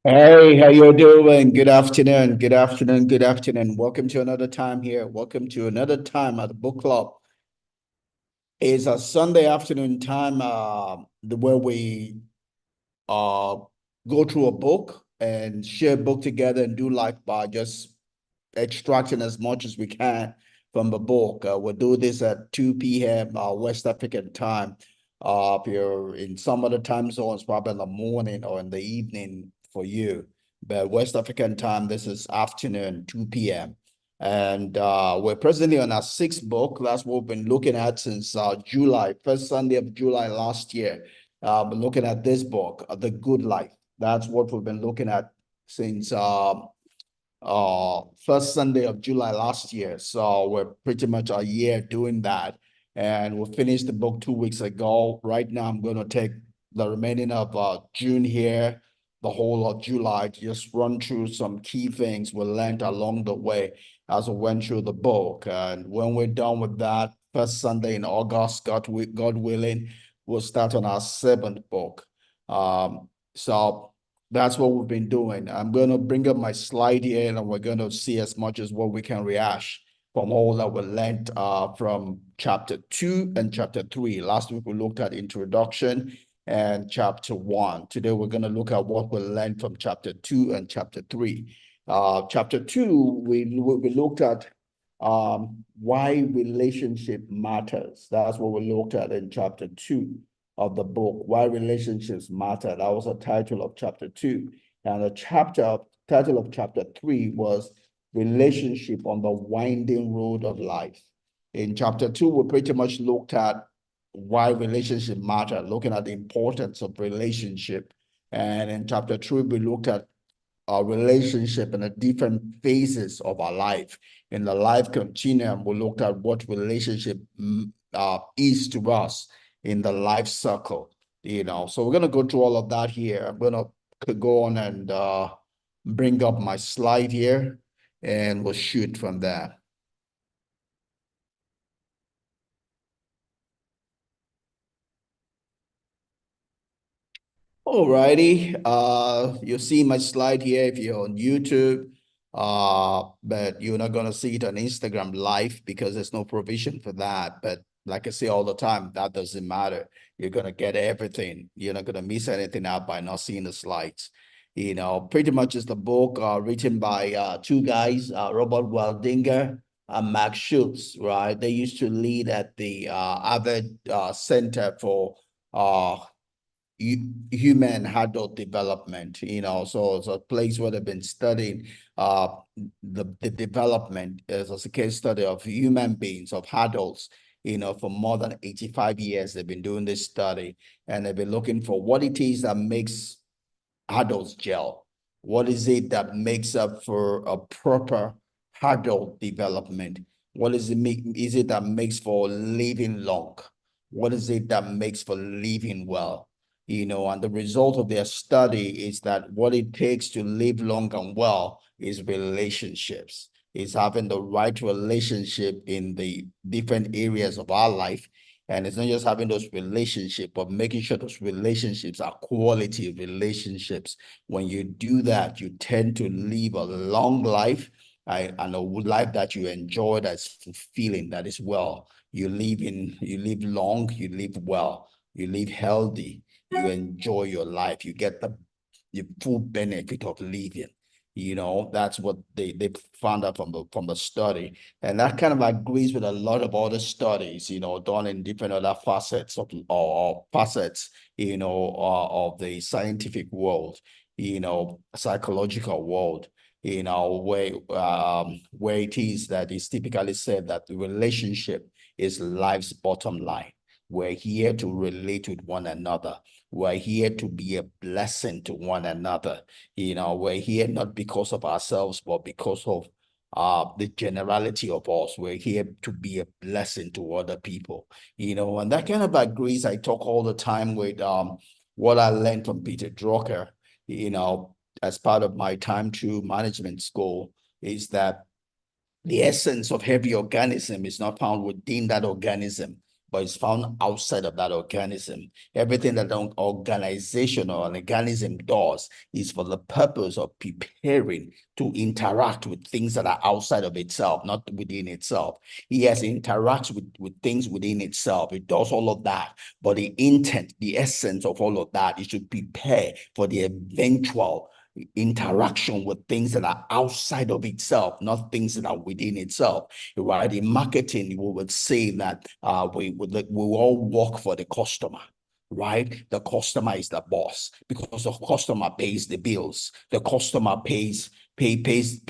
Hey, how you doing? Good afternoon. Good afternoon. Good afternoon. Welcome to another time here. Welcome to another time at the book club. It's a Sunday afternoon time where we uh go through a book and share a book together and do life by just extracting as much as we can from the book. We'll do this at 2 p.m. West African time. If you're in some other time zones, probably in the morning or in the evening for you. But West African time, this is afternoon, 2 p.m. And we're presently on our sixth book. That's what we've been looking at since July, first Sunday of July last year. Been looking at this book, The Good Life. That's what we've been looking at since first Sunday of July last year. So we're pretty much a year doing that. And we finished the book 2 weeks ago. Right now, I'm going to take the remaining of June here, the whole of July, to just run through some key things we learned along the way as we went through the book. And when we're done with that, first Sunday in August, God willing, we'll start on our seventh book. So that's what we've been doing. I'm going to bring up my slide here and we're going to see as much as what we can rehash from all that we learned from chapter 2 and chapter 3. Last week we looked at introduction and chapter 1. Today we're going to look at what we learned from chapter 2 and chapter 3. Chapter 2, we looked at why relationship matters. That's what we looked at in chapter 2 of the book, Why Relationships Matter. That was the title of chapter 2. And the title of chapter 3 was Relationship on the Winding Road of Life. In chapter 2, we pretty much looked at why relationship matter, looking at the importance of relationship. And in chapter 3, we looked at our relationship in the different phases of our life. In the life continuum, we looked at what relationship is to us in the life circle, So we're going to go through all of that here. I'm going to go on and bring up my slide here and we'll shoot from there. Alrighty, you'll see my slide here if you're on YouTube, but you're not gonna see it on Instagram Live because there's no provision for that. But like I say all the time, that doesn't matter. You're gonna get everything. You're not gonna miss anything out by not seeing the slides. Pretty much is the book written by two guys, Robert Waldinger and Marc Schulz, right? They used to lead at the Harvard Center for human adult development, so it's a place where they've been studying the development as a case study of human beings, of adults, for more than 85 years. They've been doing this study and they've been looking for what it is that makes adults gel. What is it that makes up for a proper adult development? What is it that makes for living long? What is it that makes for living well? And the result of their study is that what it takes to live long and well is relationships. Is having the right relationship in the different areas of our life. And it's not just having those relationships, but making sure those relationships are quality relationships. When you do that, you tend to live a long life, and a life that you enjoy, that's fulfilling, that is well. You live long, you live well, you live healthy, you enjoy your life, you get the full benefit of living. That's what they found out from the study. And that kind of agrees with a lot of other studies, done in different other facets or facets, of the scientific world, psychological world, where it is that it's typically said that the relationship is life's bottom line. We're here to relate with one another. We're here to be a blessing to one another. We're here not because of ourselves, but because of the generality of us. We're here to be a blessing to other people, and that kind of agrees. I talk all the time with what I learned from Peter Drucker, as part of my time to management school, is that the essence of every organism is not found within that organism, but it's found outside of that organism. Everything that an organization or an organism does is for the purpose of preparing to interact with things that are outside of itself, not within itself. Yes, it interacts with things within itself. It does all of that. But the intent, the essence of all of that is to prepare for the eventual interaction with things that are outside of itself, not things that are within itself. Right? In marketing, we would say that we all work for the customer. Right? The customer is the boss because the customer pays the bills. The customer pays pays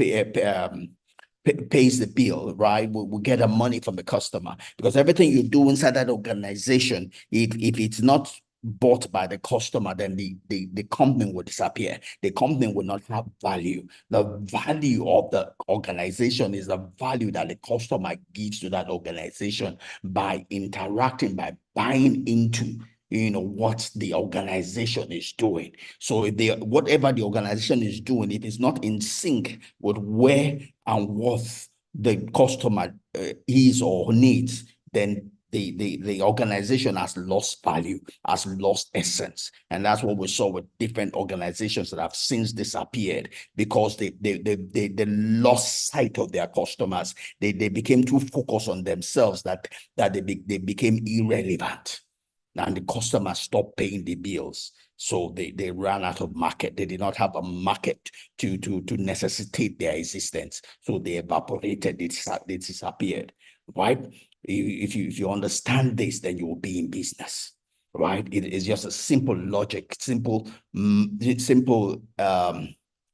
the bill, right? We get the money from the customer because everything you do inside that organization, if it's not bought by the customer, then the company will disappear. The company will not have value. The value of the organization is the value that the customer gives to that organization by interacting, by buying into what the organization is doing. So if whatever the organization is doing, if it's not in sync with where and what the customer is or needs, then the organization has lost value, has lost essence. And that's what we saw with different organizations that have since disappeared because they lost sight of their customers. They became too focused on themselves that they became irrelevant. And the customers stopped paying the bills. So they ran out of market. They did not have a market to necessitate their existence. So they evaporated, they disappeared, right? If you understand this, then you will be in business, right? It is just a simple logic, simple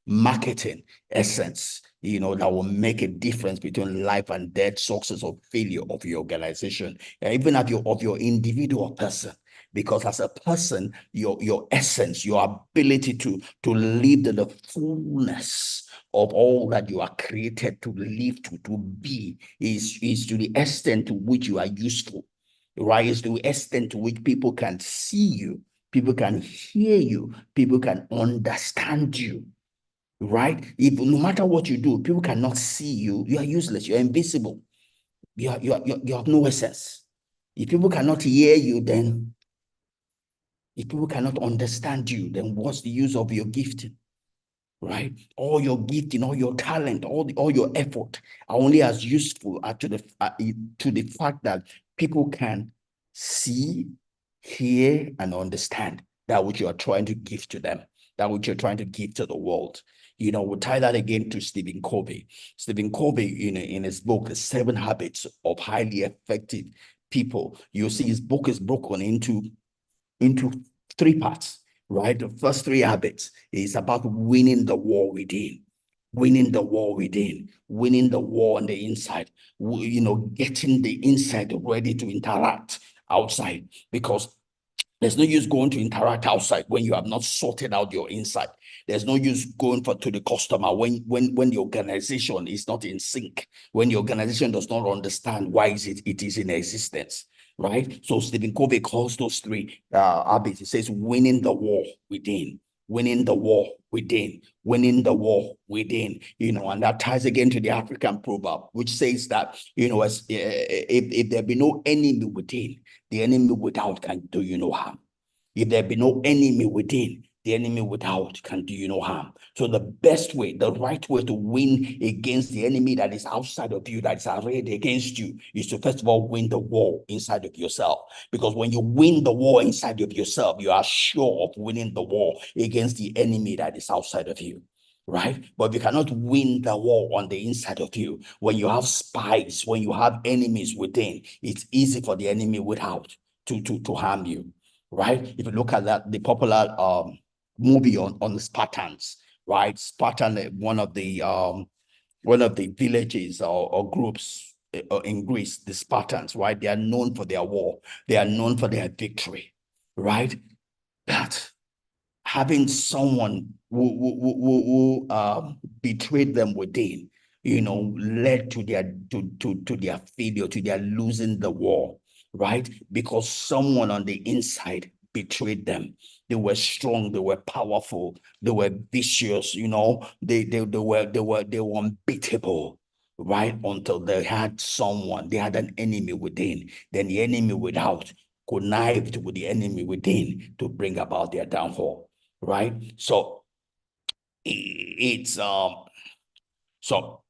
marketing essence, that will make a difference between life and death, success or failure of your organization, even of your individual person. Because as a person, your essence, your ability to live the fullness of all that you are created to live, to be, is to the extent to which you are useful, right? Is to the extent to which people can see you, people can hear you, people can understand you, right? If no matter what you do, people cannot see you, you are useless, you're invisible, you have no essence. If people cannot hear you, then if people cannot understand you, then what's the use of your gifting? Right? All your gifting, all your talent, all your effort are only as useful to the fact that people can see, hear, and understand that which you are trying to give to them, that which you're trying to give to the world. We'll tie that again to Stephen Covey. Stephen Covey, in his book, The 7 Habits of Highly Effective People, you'll see his book is broken into 3 parts, right? The first 3 habits is about winning the war within, winning the war within, winning the war on the inside, getting the inside ready to interact outside, because there's no use going to interact outside when you have not sorted out your inside. There's no use going to the customer when the organization is not in sync, when the organization does not understand why it is in existence, right? So Stephen Covey calls those 3 habits. He says winning the war within, winning the war within, winning the war within, and that ties again to the African proverb, which says that, as if there be no enemy within, the enemy without can do you no harm. If there be no enemy within, the enemy without can do you no harm. So the best way, the right way to win against the enemy that is outside of you, that is arrayed against you, is to first of all win the war inside of yourself. Because when you win the war inside of yourself, you are sure of winning the war against the enemy that is outside of you. Right? But you cannot win the war on the inside of you. When you have spies, when you have enemies within, it's easy for the enemy without to harm you. Right? If you look at that, the popular movie on the Spartans, right? Spartan, one of the villages or groups in Greece, the Spartans, right? They are known for their war. They are known for their victory, right? But having someone who betrayed them within, led to their failure, to their losing the war, right? Because someone on the inside betrayed them. They were strong, they were powerful, they were vicious, they were unbeatable, right? Until they had someone, they had an enemy within. Then the enemy without connived with the enemy within to bring about their downfall, right? So it's so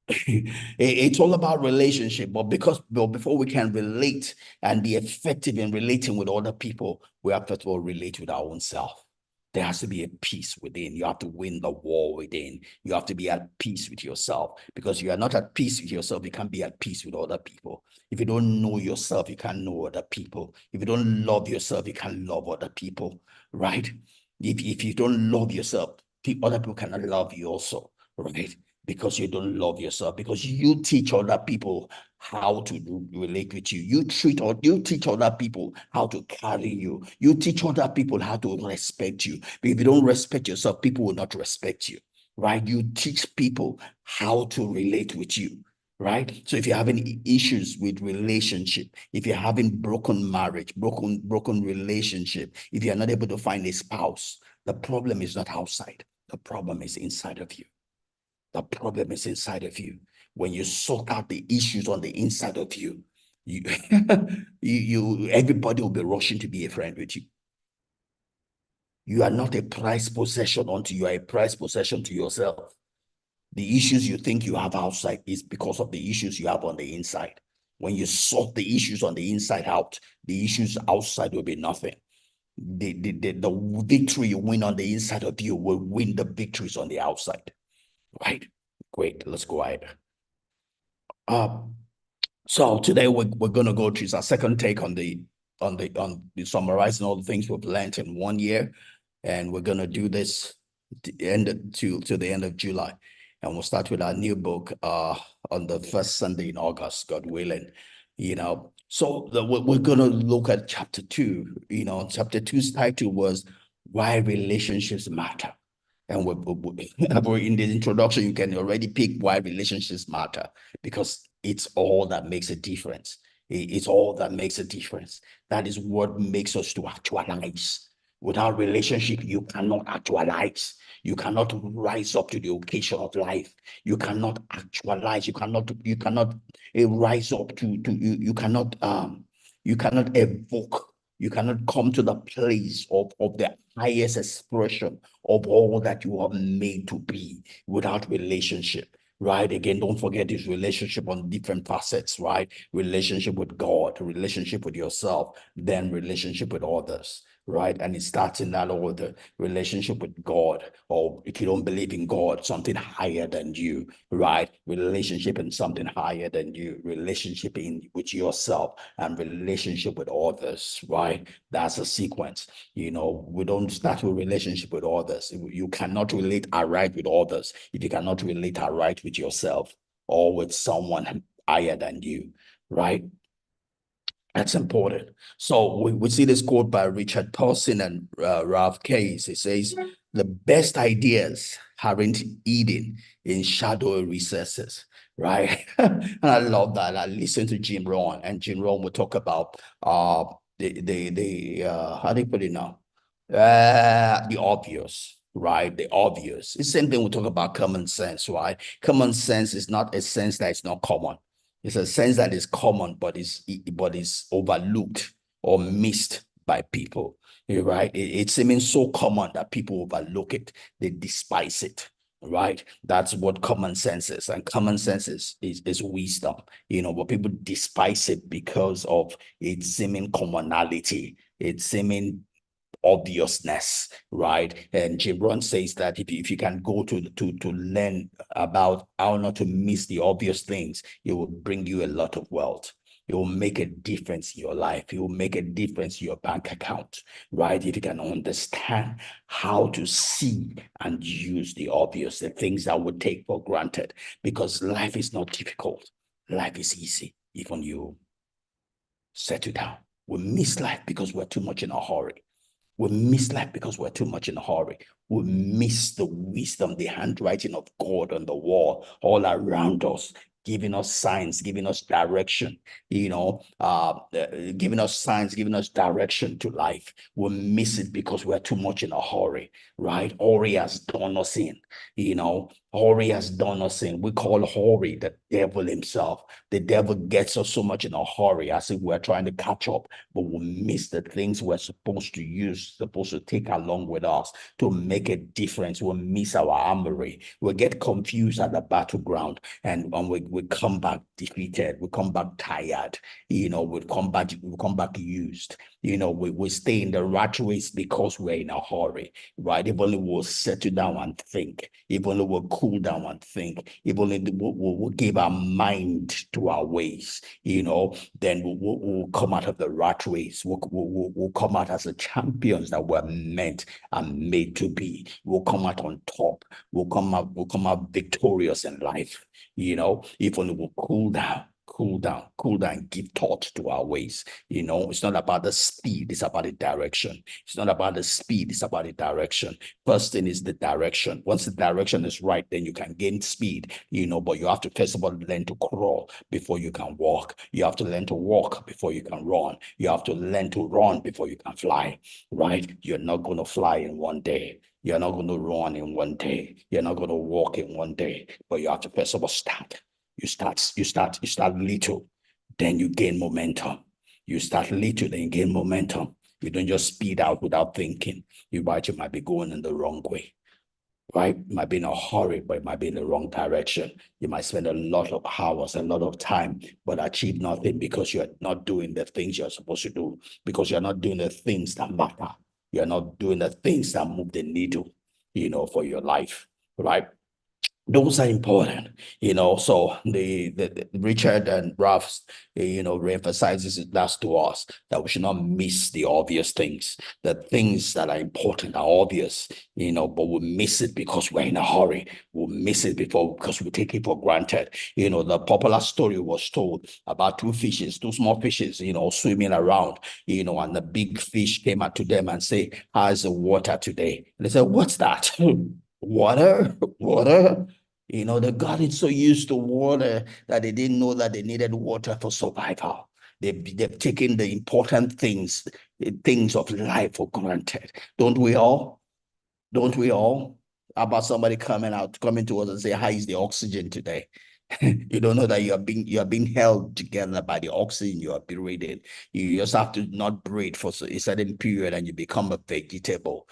it's all about relationship, but before we can relate and be effective in relating with other people, we have to first of all relate with our own self. There has to be a peace within. You have to win the war within. You have to be at peace with yourself, because you are not at peace with yourself, you can't be at peace with other people. If you don't know yourself, you can't know other people. If you don't love yourself, you can't love other people, right? If you don't love yourself, other people cannot love you also, right? Because you don't love yourself, because you teach other people how to relate with you. You teach other people how to carry you. You teach other people how to respect you. But if you don't respect yourself, people will not respect you, right? You teach people how to relate with you, right? So if you're having issues with relationship, if you're having broken marriage, broken relationship, if you're not able to find a spouse, the problem is not outside. The problem is inside of you. The problem is inside of you. When you sort out the issues on the inside of you, you, everybody will be rushing to be a friend with you. You are not a prized possession until you are a prized possession to yourself. The issues you think you have outside is because of the issues you have on the inside. When you sort the issues on the inside out, the issues outside will be nothing. The victory you win on the inside of you will win the victories on the outside. Right? Great. Let's go ahead. Uh, So today we're gonna go through our second take on the summarizing all the things we've learned in 1 year, and we're gonna do this to the end of July, and we'll start with our new book on the first Sunday in August, God willing. So we're gonna look at chapter 2. Chapter two's title was Why Relationships Matter. And we're in the introduction, you can already pick why relationships matter, because it's all that makes a difference. It's all that makes a difference. That is what makes us to actualize. Without relationship, you cannot actualize. You cannot rise up to the occasion of life. You cannot actualize. You cannot rise up to you cannot evoke. You cannot come to the place of the highest expression of all that you are made to be without relationship, right? Again, don't forget this relationship on different facets, right? Relationship with God, relationship with yourself, then relationship with others, right? And it starts in that order: relationship with God, or if you don't believe in God, something higher than you, right? Relationship in something higher than you, relationship with yourself, and relationship with others, right? That's a sequence. We don't start with relationship with others. You cannot relate aright with others if you cannot relate aright with yourself or with someone higher than you, right? That's important. So we see this quote by Richard Paulson and Ralph Case. It says, the best ideas aren't hidden in shadowy recesses, right? And I love that. I listen to Jim Rohn, and Jim Rohn will talk about how do you put it now? The obvious, right? The obvious. It's the same thing we talk about common sense, right? Common sense is not a sense that is not common. It's a sense that is common, but is overlooked or missed by people. Right? It's seeming so common that people overlook it. They despise it. Right? That's what common sense is. And common sense is wisdom. But people despise it because of its seeming commonality, its seeming obviousness, right? And Jim Rohn says that if you can go to learn about how not to miss the obvious things, it will bring you a lot of wealth. It will make a difference in your life. It will make a difference in your bank account, right? If you can understand how to see and use the obvious, the things that we take for granted, because life is not difficult. Life is easy. Even you settle down. We miss life because we're too much in a hurry. We miss life because we're too much in a hurry. We miss the wisdom, the handwriting of God on the wall all around us. giving us signs, giving us direction, giving us signs, giving us direction to life. We miss it because we're too much in a hurry, right? Hurry has done us in, hurry has done us in. We call hurry the devil himself. The devil gets us so much in a hurry as if we're trying to catch up, but we miss the things we're supposed to use, supposed to take along with us to make a difference. We miss our armory. We get confused at the battleground, and we come back defeated. We come back tired. We come back used. We stay in the rat race because we're in a hurry, right? If only we'll settle down and think. If only we'll cool down and think. If only we'll give our mind to our ways, then we'll come out of the rat race. We'll come out as the champions that we're meant and made to be. We'll come out on top. We'll come out victorious in life. If only we'll cool down, give thought to our ways. It's not about the speed, it's about the direction. It's not about the speed, it's about the direction. First thing is the direction. Once the direction is right, then you can gain speed, but you have to first of all learn to crawl before you can walk. You have to learn to walk before you can run. You have to learn to run before you can fly, right? You're not going to fly in one day. You're not going to run in one day. You're not going to walk in one day, but you have to first of all start. You start little, then you gain momentum. You start little, then you gain momentum. You don't just speed out without thinking. You might be going in the wrong way, right? You might be in a hurry, but it might be in the wrong direction. You might spend a lot of hours, a lot of time, but achieve nothing because you're not doing the things you're supposed to do, because you're not doing the things that matter. You're not doing the things that move the needle, for your life, right? Those are important, so the Richard and Ralph, reemphasizes that to us, that we should not miss the obvious things. The things that are important are obvious, but we miss it because we're in a hurry. We miss it because we take it for granted. The popular story was told about two small fishes, swimming around, and the big fish came out to them and say, "How's the water today?" And they said, "What's that?" Water, water. They got it so used to water that they didn't know that they needed water for survival. They've taken the important things of life for granted. Don't we all? Don't we all? How about somebody coming to us and say, "How is the oxygen today?" You don't know that you are being held together by the oxygen you are breathing. You just have to not breathe for a certain period and you become a vegetable.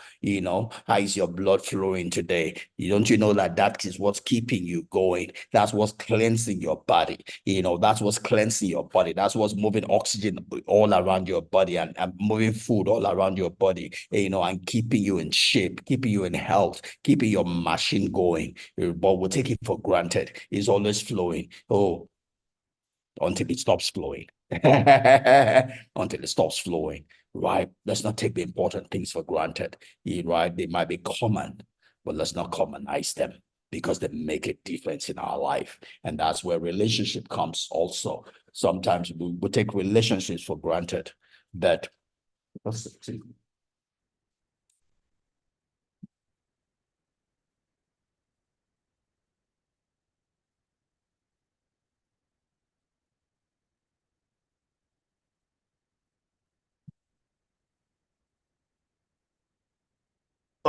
How is your blood flowing today? Don't you know that is what's keeping you going? That's what's cleansing your body. That's what's cleansing your body. That's what's moving oxygen all around your body and moving food all around your body, and keeping you in shape, keeping you in health, keeping your machine going. But we take it for granted. It's always flowing. Oh, until it stops flowing. Until it stops flowing, right? Let's not take the important things for granted, right? They might be common, but let's not commonize them because they make a difference in our life. And that's where relationship comes also. Sometimes we take relationships for granted, but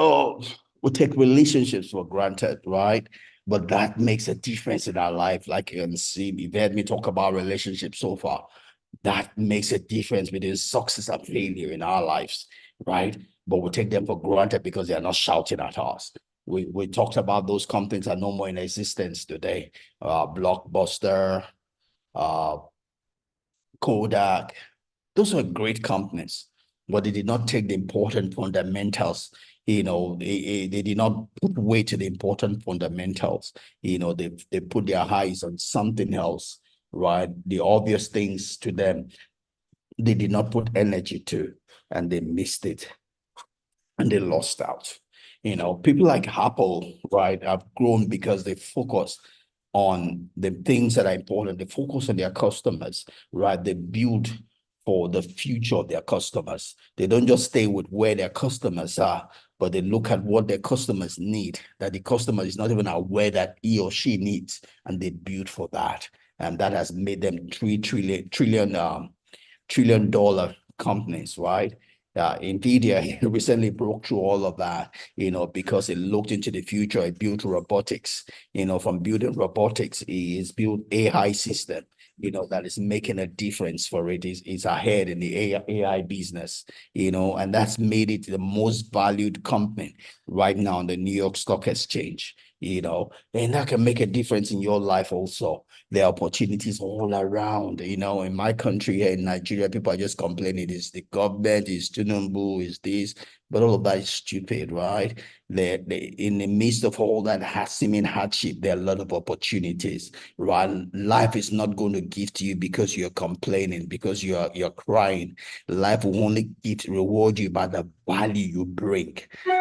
oh, we take relationships for granted, right? But that makes a difference in our life. Like you can see, you've heard me talk about relationships so far. That makes a difference between success and failure in our lives, right? But we take them for granted because they are not shouting at us. We talked about those companies that are no more in existence today. Blockbuster, uh, Kodak, those were great companies, but they did not take the important fundamentals. They did not put weight to the important fundamentals. They put their eyes on something else, right? The obvious things to them, they did not put energy to, and they missed it and they lost out. People like Apple, right, have grown because they focus on the things that are important. They focus on their customers, right? They build for the future of their customers. They don't just stay with where their customers are, but they look at what their customers need, that the customer is not even aware that he or she needs, and they build for that. And that has made them trillion dollar companies, right? Nvidia recently broke through all of that, because it looked into the future. It built robotics, from building robotics, it's built AI system, that is making a difference for it. Is ahead in the AI business, and that's made it the most valued company right now on the New York Stock Exchange, and that can make a difference in your life also. There are opportunities all around. In my country here in Nigeria, people are just complaining. It's the government, it's Tinubu, it's this, but all of that is stupid, right? In the midst of all that seeming hardship, there are a lot of opportunities, right? Life is not going to give to you because you're complaining, because you're crying. Life will only reward you by the value you bring.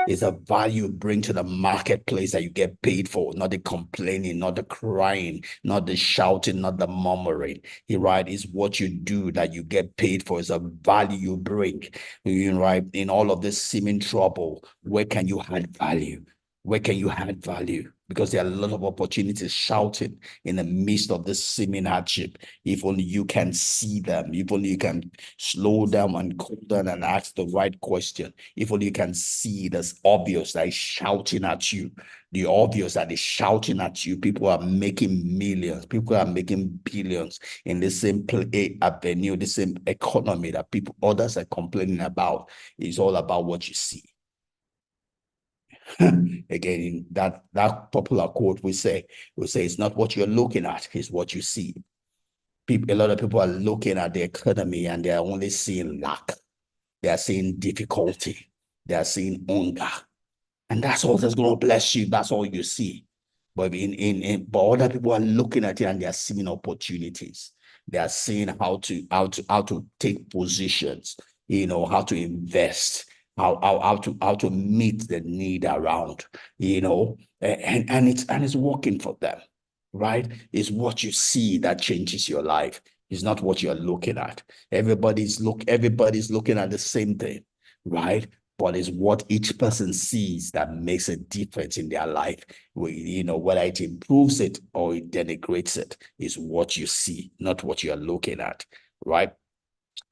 It's a value you bring to the marketplace that you get paid for, not the complaining, not the crying, not the shouting, not the murmuring. Right? It's what you do that you get paid for. It's a value you bring. Right? In all of this seeming trouble, where can you add value? Where can you add value? Because there are a lot of opportunities shouting in the midst of this seeming hardship. If only you can see them, if only you can slow down and cool down and ask the right question, if only you can see that's obvious that is shouting at you, the obvious that is shouting at you. People are making millions, people are making billions in the same avenue, the same economy that others are complaining about. It's all about what you see. Again, that popular quote we say it's not what you're looking at, it's what you see. A lot of people are looking at the economy and they're only seeing lack. They are seeing difficulty. They are seeing hunger. And that's all that's going to bless you. That's all you see. But but other people are looking at it and they are seeing opportunities. They are seeing how to take positions, how to invest, how to meet the need around, and it's working for them, right? It's what you see that changes your life. It's not what you're looking at. Everybody's looking at the same thing, right? But it's what each person sees that makes a difference in their life. Whether it improves it or it denigrates it, is what you see, not what you're looking at, right?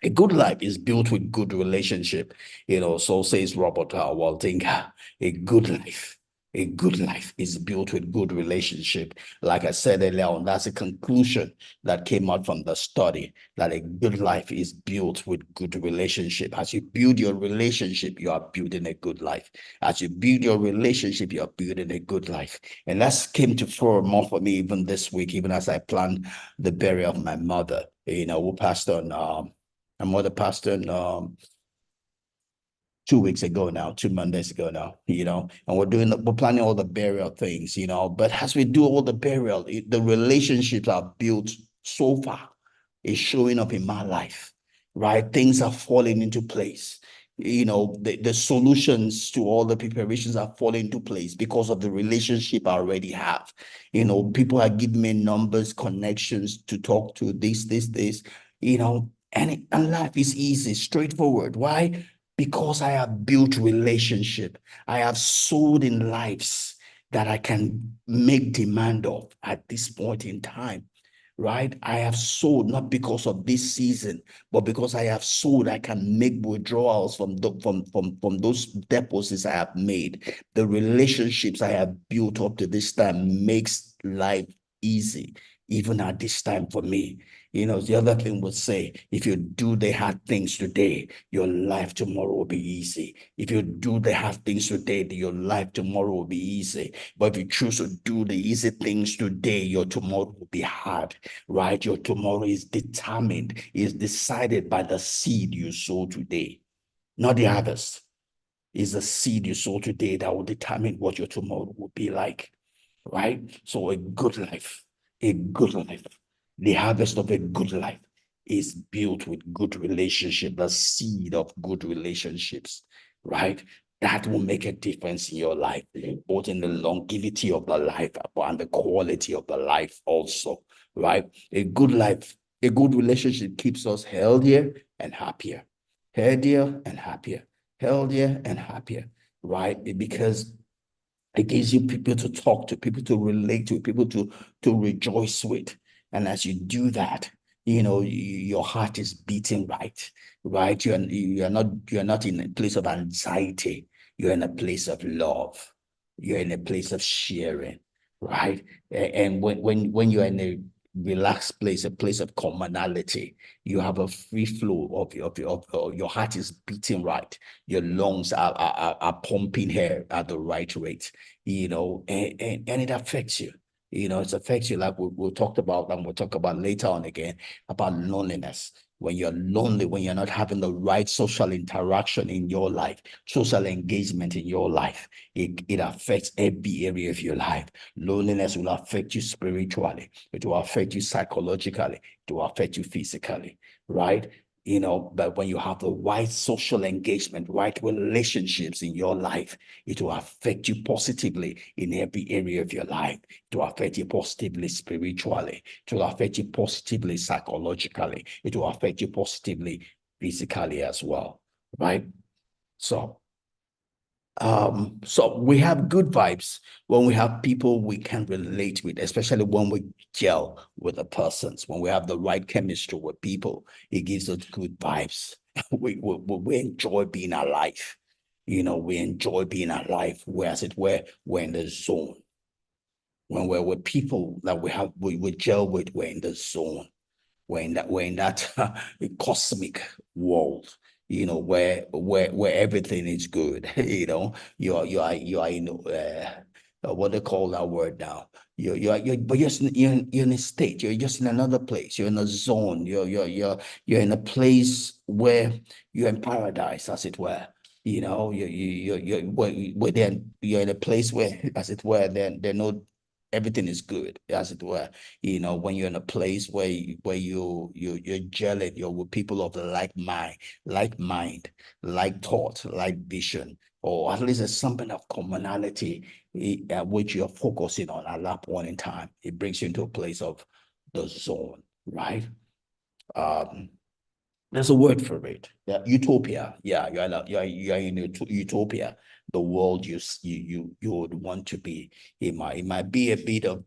A good life is built with good relationship. So says Robert Waldinger. A good life, a good life is built with good relationship. Like I said earlier on, that's a conclusion that came out from the study, that a good life is built with good relationship. As you build your relationship, you are building a good life. As you build your relationship, you are building a good life. And that came to fore more for me even this week, even as I planned the burial of my mother, who passed on my mother passed on 2 weeks ago now, 2 Mondays ago now, and we're planning all the burial things, but as we do all the burial, the relationships are built so far is showing up in my life, right? Things are falling into place. The solutions to all the preparations are falling into place because of the relationship I already have. People are giving me numbers, connections to talk to, this, and life is easy, straightforward. Why? Because I have built relationship. I have sold in lives that I can make demand of at this point in time, right? I have sold not because of this season, but because I have sold, I can make withdrawals from those deposits I have made. The relationships I have built up to this time makes life easy, even at this time for me. The other thing would say, if you do the hard things today, your life tomorrow will be easy. If you do the hard things today, your life tomorrow will be easy. But if you choose to do the easy things today, your tomorrow will be hard, right? Your tomorrow is determined, is decided by the seed you sow today, not the harvest. It's the seed you sow today that will determine what your tomorrow will be like, right? So a good life, the harvest of a good life is built with good relationship, the seed of good relationships, right? That will make a difference in your life, both in the longevity of the life and the quality of the life also, right? A good life, a good relationship keeps us healthier and happier, healthier and happier, healthier and happier, right? Because it gives you people to talk to, people to relate to, people to rejoice with. And as you do that, your heart is beating right, right? You're not in a place of anxiety. You're in a place of love. You're in a place of sharing, right? And when you're in a relaxed place, a place of commonality, you have a free flow of your heart is beating right. Your lungs are pumping air at the right rate, and it affects you. It affects you like we talked about, and we'll talk about later on again about loneliness. When you're lonely, when you're not having the right social interaction in your life, social engagement in your life, it affects every area of your life. Loneliness will affect you spiritually. It will affect you psychologically. It will affect you physically, right? But when you have the right social engagement, right relationships in your life, it will affect you positively in every area of your life. It will affect you positively spiritually. It will affect you positively psychologically. It will affect you positively physically as well, right? So so we have good vibes when we have people we can relate with, especially when we gel with the persons, when we have the right chemistry with people, it gives us good vibes. We enjoy being alive. We enjoy being alive, whereas it were we're in the zone. When we're with people that we gel with, we're in the zone. We're in that cosmic world, where everything is good. You are what they call that word now. But you're in a state. You're just in another place. You're in a zone. You're in a place where you're in paradise, as it were. You're in a place where, as it were, there no everything is good, as it were. When you're in a place where you're gelling, you're with people of the like mind, like thought, like vision, or at least there's something of commonality which you're focusing on at that point in time. It brings you into a place of the zone, right? Um, there's a word for it. Yeah, utopia. Yeah, you're in a utopia. The world you would want to be. It might be a bit of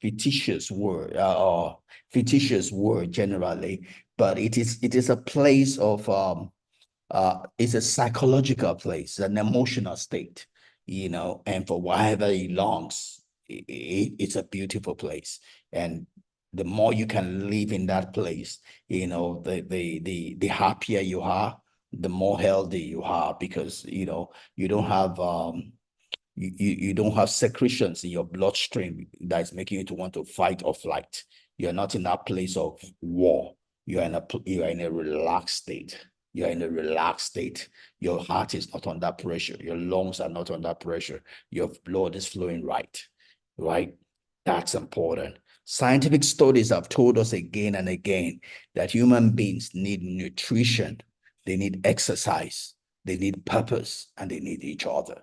fictitious word, or fictitious word generally, but it is a place of it's a psychological place, an emotional state, and for whatever it longs, it's a beautiful place. And the more you can live in that place, the happier you are, the more healthy you are, because you don't have you don't have secretions in your bloodstream that is making you to want to fight or flight. You're not in that place of war. You are in a relaxed state. You're in a relaxed state. Your heart is not under pressure. Your lungs are not under pressure. Your blood is flowing right. Right? That's important. Scientific studies have told us again and again that human beings need nutrition, they need exercise, they need purpose, and they need each other,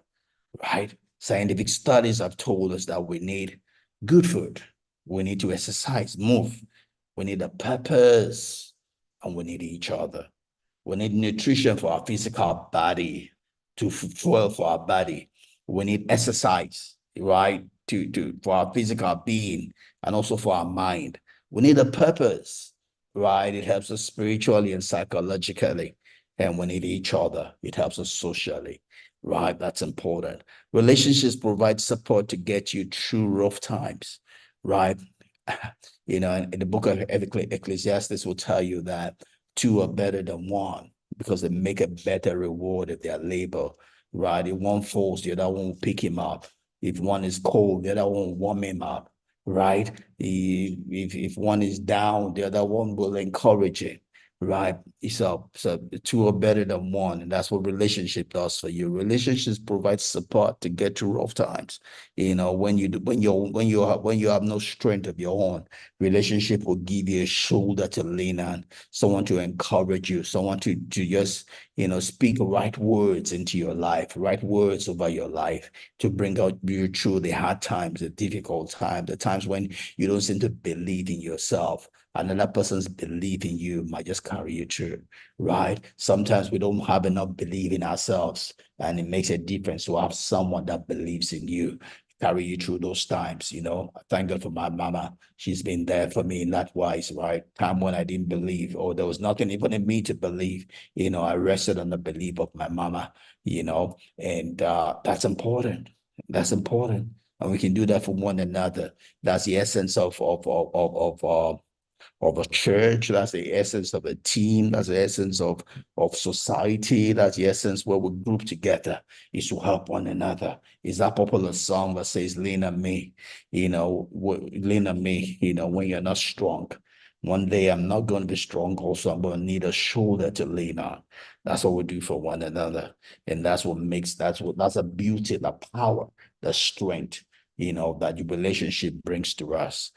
right? Scientific studies have told us that we need good food, we need to exercise, move, we need a purpose, and we need each other. We need nutrition for our physical body, to fuel for our body. We need exercise, right? For our physical being and also for our mind. We need a purpose, right? It helps us spiritually and psychologically. And we need each other. It helps us socially, right? That's important. Relationships provide support to get you through rough times, right? In the book of Ecclesiastes will tell you that two are better than one because they make a better reward of their labor, right? If one falls, the other one will pick him up. If one is cold, the other one will warm him up, right? If one is down, the other one will encourage him, right? So two are better than one, and that's what relationship does for you. Relationships provide support to get through rough times. When you have no strength of your own, relationship will give you a shoulder to lean on, someone to encourage you, someone to just speak right words into your life, right words over your life, to bring out you through the hard times, the difficult times, the times when you don't seem to believe in yourself. Another person's belief in you might just carry you through, right? Sometimes we don't have enough belief in ourselves, and it makes a difference to have someone that believes in you, carry you through those times. I thank God for my mama. She's been there for me in that wise, right? Time when I didn't believe, or there was nothing even in me to believe. I rested on the belief of my mama, and that's important. That's important. And we can do that for one another. That's the essence of a church. That's the essence of a team. That's the essence of society. That's the essence where we group together, is to help one another. Is that popular song that says, lean on me, lean on me, when you're not strong. One day I'm not going to be strong also. I'm going to need a shoulder to lean on. That's what we do for one another. And that's a beauty, the power, the strength, that your relationship brings to us.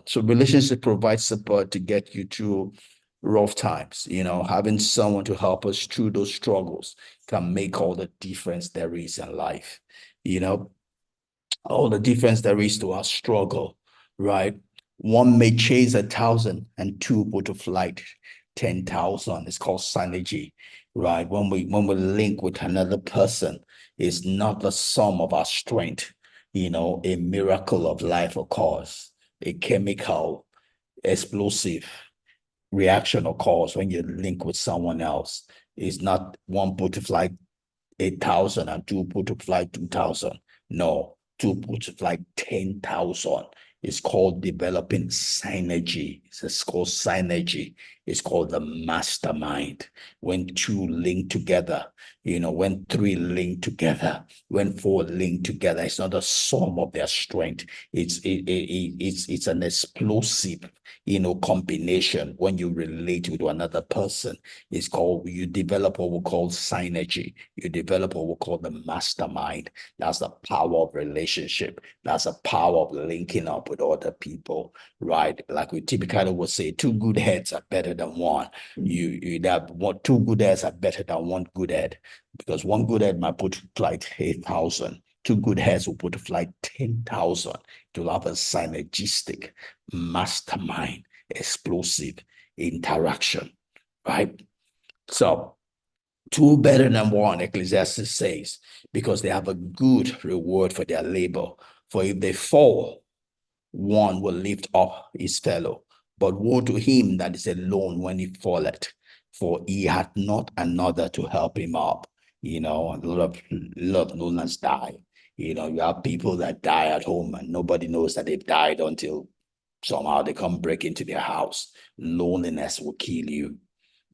So relationship provides support to get you through rough times. Having someone to help us through those struggles can make all the difference there is in life. you know all the difference there is to our struggle, right? One may chase 1,000 and two put to flight 10,000. It's called synergy, right? When we link with another person, it's not the sum of our strength. A miracle of life occurs, a chemical explosive reaction occurs when you link with someone else. It's not one put to flight 8,000 and two put to flight 2,000. No, two put to flight 10,000. It's called developing synergy. It's called synergy. It's called the mastermind. When two link together, when three link together, when four link together, it's not a sum of their strength. It's an explosive, combination. When you relate with another person, you develop what we call synergy. You develop what we call the mastermind. That's the power of relationship. That's the power of linking up with other people, right? Like we typically would say, two good heads are better than one. You that one, two good heads are better than one good head, because one good head might put to flight 8,000. Two good heads will put to flight 10,000. To have a synergistic mastermind, explosive interaction, right? So two better than one, Ecclesiastes says, because they have a good reward for their labor. For if they fall, one will lift up his fellow. But woe to him that is alone when he falleth, for he hath not another to help him up. A lot of loners die. You have people that die at home and nobody knows that they've died until somehow they come break into their house. Loneliness will kill you.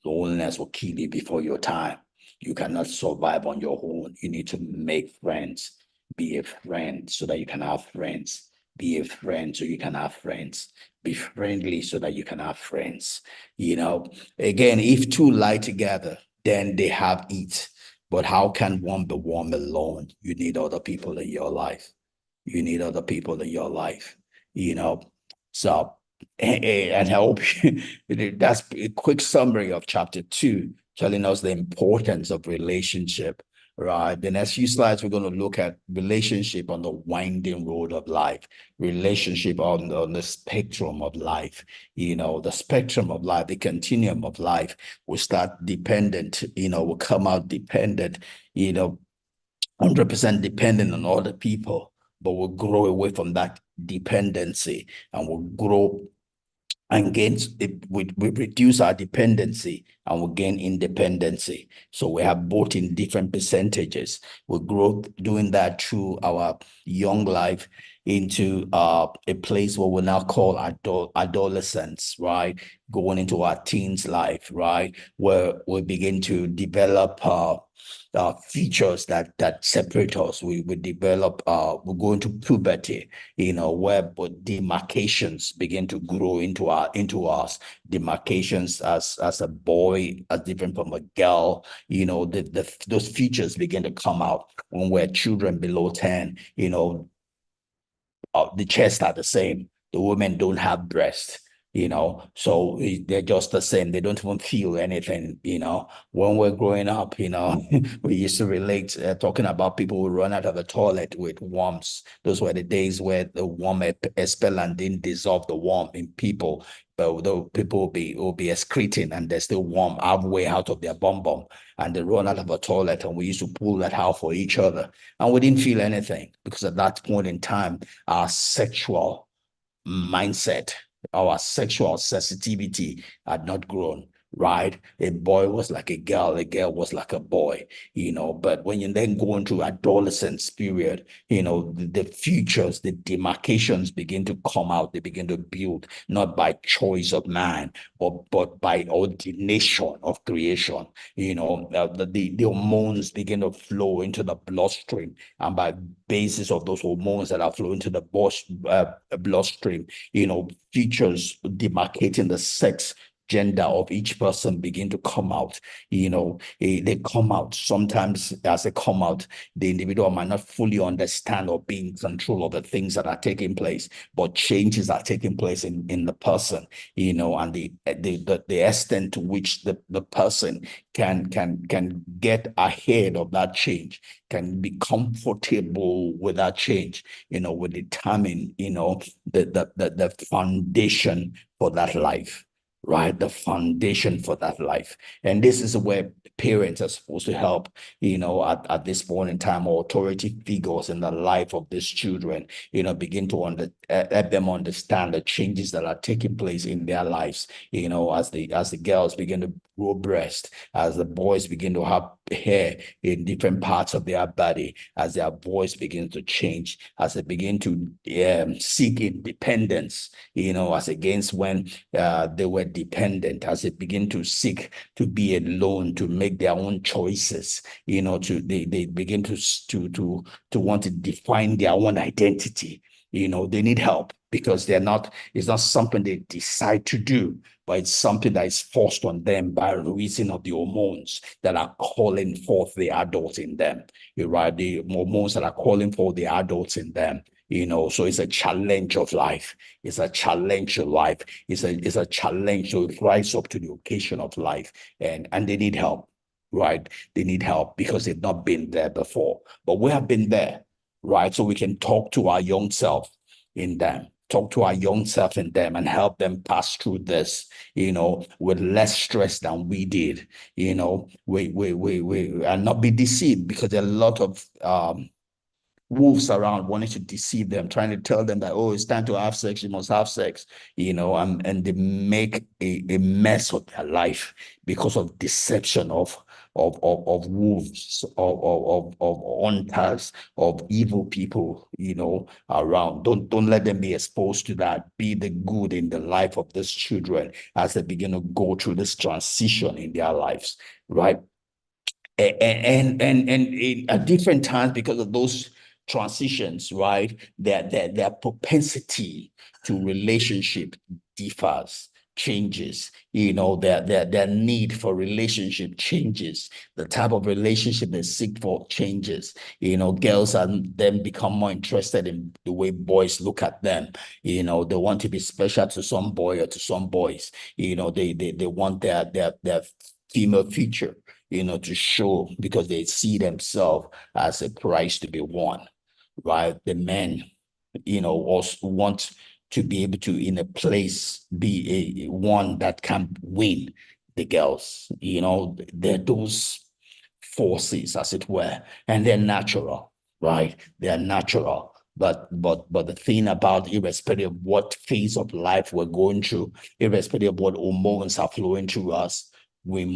Loneliness will kill you before your time. You cannot survive on your own. You need to make friends. Be a friend so that you can have friends. Be a friend so you can have friends. Be friendly so that you can have friends. Again, if two lie together, then they have it. But how can one be warm alone? You need other people in your life. You need other people in your life. you know. So, and I hope that's a quick summary of chapter 2, telling us the importance of relationship. Right. The next few slides, we're going to look at relationship on the winding road of life, relationship on the spectrum of life, the spectrum of life, the continuum of life. We start dependent, we come out dependent, 100% dependent on other people, but we'll grow away from that dependency, and we'll grow and gain it. We reduce our dependency and we gain independency. So we have both in different percentages. We grow doing that through our young life into a place what we now call adolescence, right? Going into our teens life, right? Where we begin to develop features that separate us. We develop, we go into puberty, where demarcations begin to grow into us. Demarcations as a boy, as different from a girl. Those features begin to come out when we're children below 10. The chests are the same. The women don't have breasts. So they're just the same. They don't even feel anything. When we're growing up, we used to relate, talking about people who run out of the toilet with worms. Those were the days where the worm expellant didn't dissolve the worm in people, but the people will be excreting and there's still warm halfway out of their bum bum, and they run out of a toilet, and we used to pull that out for each other, and we didn't feel anything because at that point in time, our sexual mindset, our sexual sensitivity had not grown, right? A boy was like a girl was like a boy, But when you then go into adolescence period, the futures, the demarcations begin to come out, they begin to build, not by choice of man, but by ordination of creation. The hormones begin to flow into the bloodstream, and by basis of those hormones that are flowing to the bloodstream, features demarcating the sex gender of each person begin to come out. They come out. Sometimes as they come out, the individual might not fully understand or be in control of the things that are taking place, but changes are taking place in the person, and the extent to which the person can get ahead of that change, can be comfortable with that change, will determine, the foundation for that life, right? The foundation for that life. And this is where parents are supposed to help, at this point in time, or authority figures in the life of these children, begin to help them understand the changes that are taking place in their lives, as the girls begin to grow breast, as the boys begin to have hair in different parts of their body, as their voice begins to change, as they begin to seek independence, as against when they were dependent, as they begin to seek to be alone, to make their own choices, they begin to want to define their own identity. They need help because it's not something they decide to do, but it's something that is forced on them by reason of the hormones that are calling forth the adults in them. You're right, the hormones that are calling for the adults in them. So it's a challenge of life. It's a challenge of life. It's a challenge to rise up to the occasion of life, and they need help, right? They need help because they've not been there before, but we have been there, right? So we can talk to our young self in them, talk to our young self in them, and help them pass through this, with less stress than we did. We and not be deceived, because there are a lot of wolves around wanting to deceive them, trying to tell them that, oh, it's time to have sex, you must have sex, and they make a mess of their life because of deception of wolves, of hunters, of evil people, around. Don't let them be exposed to that. Be the good in the life of these children as they begin to go through this transition in their lives, right? And at different times, because of those transitions, right, their propensity to relationship differs, changes, their need for relationship changes, the type of relationship they seek for changes. Girls and then become more interested in the way boys look at them. They want to be special to some boy or to some boys. They want their female feature, to show, because they see themselves as a prize to be won, right? The men, also want to be able to, in a place, be a one that can win the girls. They're those forces, as it were, and they're natural, right? They're natural. But the thing about, irrespective of what phase of life we're going through, irrespective of what hormones are flowing through us, we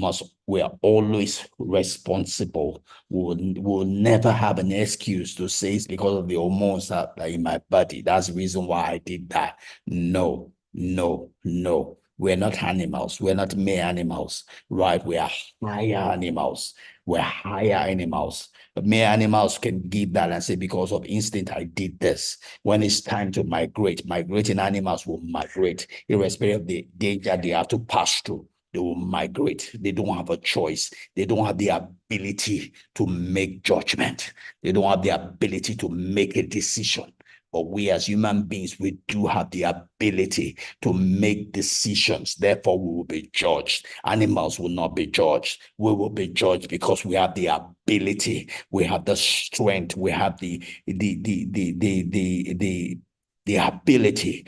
are always responsible. We'll never have an excuse to say it's because of the hormones that are in my body. That's the reason why I did that. No, no, no. We're not animals. We're not mere animals, right? We are higher animals. We're higher animals. Mere animals can give that and say, because of instinct, I did this. When it's time to migrate, migrating animals will migrate, irrespective of the danger they have to pass through. They will migrate. They don't have a choice. They don't have the ability to make judgment. They don't have the ability to make a decision, But we as human beings, we do have the ability to make decisions. Therefore, we will be judged. Animals will not be judged. We will be judged because we have the ability, we have the strength, we have the ability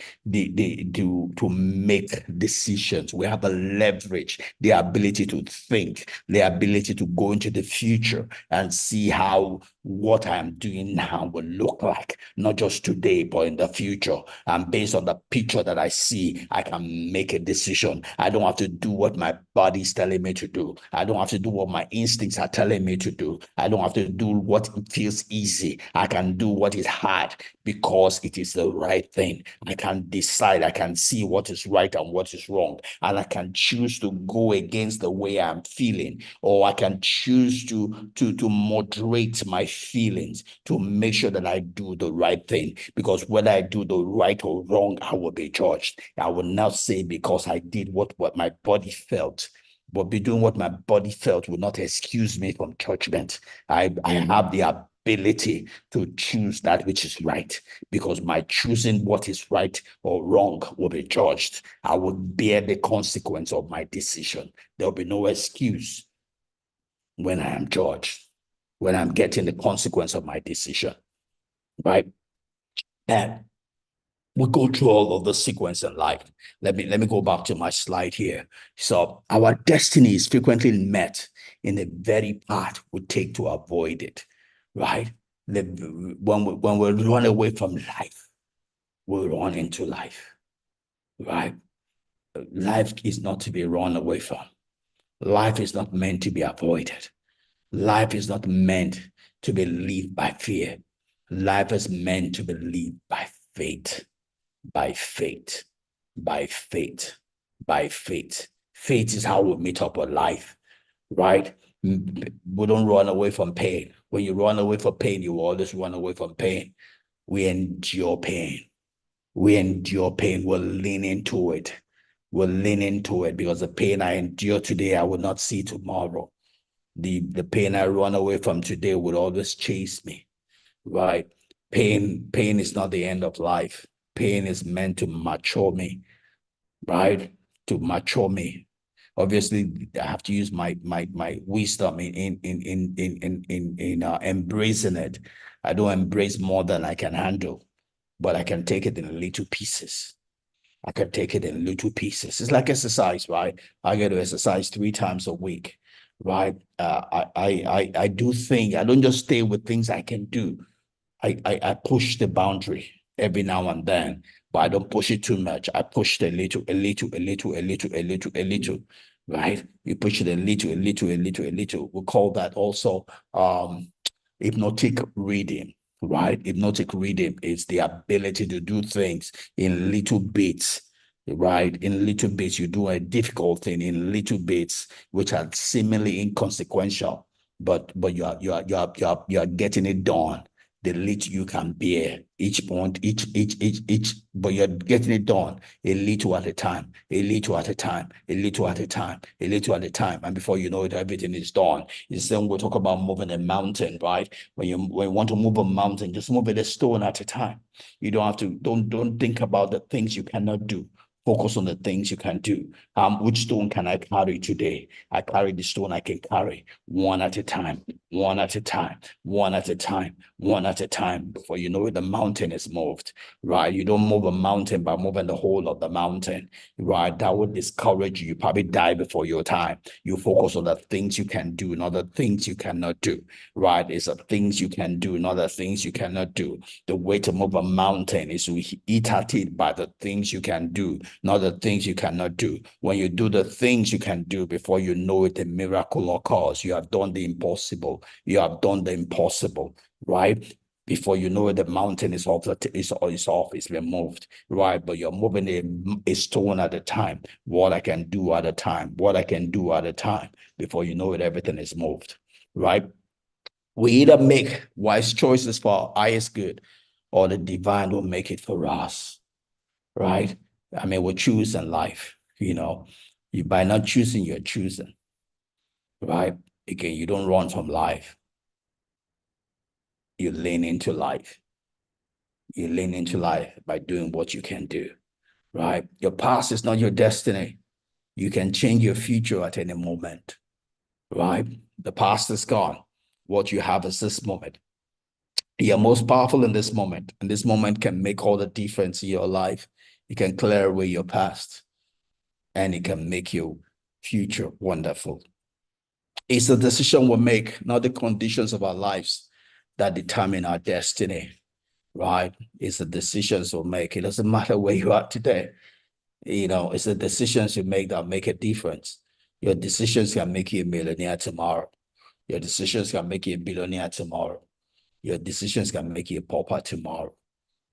to make decisions. We have the leverage, the ability to think, the ability to go into the future and see how what I'm doing now will look like, not just today, but in the future. And based on the picture that I see, I can make a decision. I don't have to do what my body is telling me to do. I don't have to do what my instincts are telling me to do. I don't have to do what feels easy. I can do what is hard because it is the right thing. I can decide, I can see what is right and what is wrong, and I can choose to go against the way I'm feeling, or I can choose to moderate my feelings to make sure that I do the right thing. Because whether I do the right or wrong, I will be judged. I will not say because I did what my body felt. But be doing what my body felt will not excuse me from judgment. I have the ability to choose that which is right, because my choosing what is right or wrong will be judged. I will bear the consequence of my decision. There will be no excuse when I am judged, when I'm getting the consequence of my decision, right? And we go through all of the sequence in life. Let me go back to my slide here. So our destiny is frequently met in the very path we take to avoid it, right? When we run away from life, we run into life, right? Life is not to be run away from. Life is not meant to be avoided. Life is not meant to be lived by fear. Life is meant to be lived by faith, by faith, by faith, by faith. Faith is how we meet up with life, right? We don't run away from pain. When you run away from pain, you always run away from pain. We endure pain. We endure pain. We'll lean into it. We'll lean into it because the pain I endure today, I will not see tomorrow. The pain I run away from today will always chase me, right? Pain is not the end of life. Pain is meant to mature me, right? To mature me. Obviously, I have to use my wisdom in embracing it. I don't embrace more than I can handle, but I can take it in little pieces. I can take it in little pieces. It's like exercise, right? I get to exercise 3 times a week, right? I do things. I don't just stay with things I can do. I push the boundary every now and then, but I don't push it too much. I push it a little, a little, a little, a little, a little, a little, right? You push it a little, a little, a little, a little. We call that also hypnotic reading, right? Hypnotic reading is the ability to do things in little bits, right? In little bits, you do a difficult thing in little bits, which are seemingly inconsequential, but you are getting it done. The little you can bear each point, each, but you're getting it done a little at a time, a little at a time, a little at a time, a little at a time. And before you know it, everything is done. It's then we'll talk about moving a mountain, right? When you want to move a mountain, just move it a stone at a time. You don't have to, don't think about the things you cannot do. Focus on the things you can do. Which stone can I carry today? I carry the stone I can carry one at a time, one at a time, one at a time, one at a time. Before you know it, the mountain is moved, right? You don't move a mountain by moving the whole of the mountain, right? That would discourage you. You probably die before your time. You focus on the things you can do, not the things you cannot do, right? It's the things you can do, not the things you cannot do. The way to move a mountain is to eat at it by the things you can do, not the things you cannot do. When you do the things you can do, before you know it, a miracle occurs. You have done the impossible. You have done the impossible, right? Before you know it, the mountain is off, it's removed, right? But you're moving a stone at a time. What I can do at a time, what I can do at a time. Before you know it, everything is moved, right? We either make wise choices for our highest good, or the divine will make it for us, right? I mean, we choose in life, you by not choosing, you're choosing, right? Again, you don't run from life, you lean into life. You lean into life by doing what you can do, right? Your past is not your destiny. You can change your future at any moment, right? The past is gone. What you have is this moment. You're most powerful in this moment, and this moment can make all the difference in your life. It can clear away your past, and it can make your future wonderful. It's the decision we make, not the conditions of our lives, that determine our destiny, right? It's the decisions we make. It doesn't matter where you are today. It's the decisions you make that make a difference. Your decisions can make you a millionaire tomorrow. Your decisions can make you a billionaire tomorrow. Your decisions can make you a pauper tomorrow,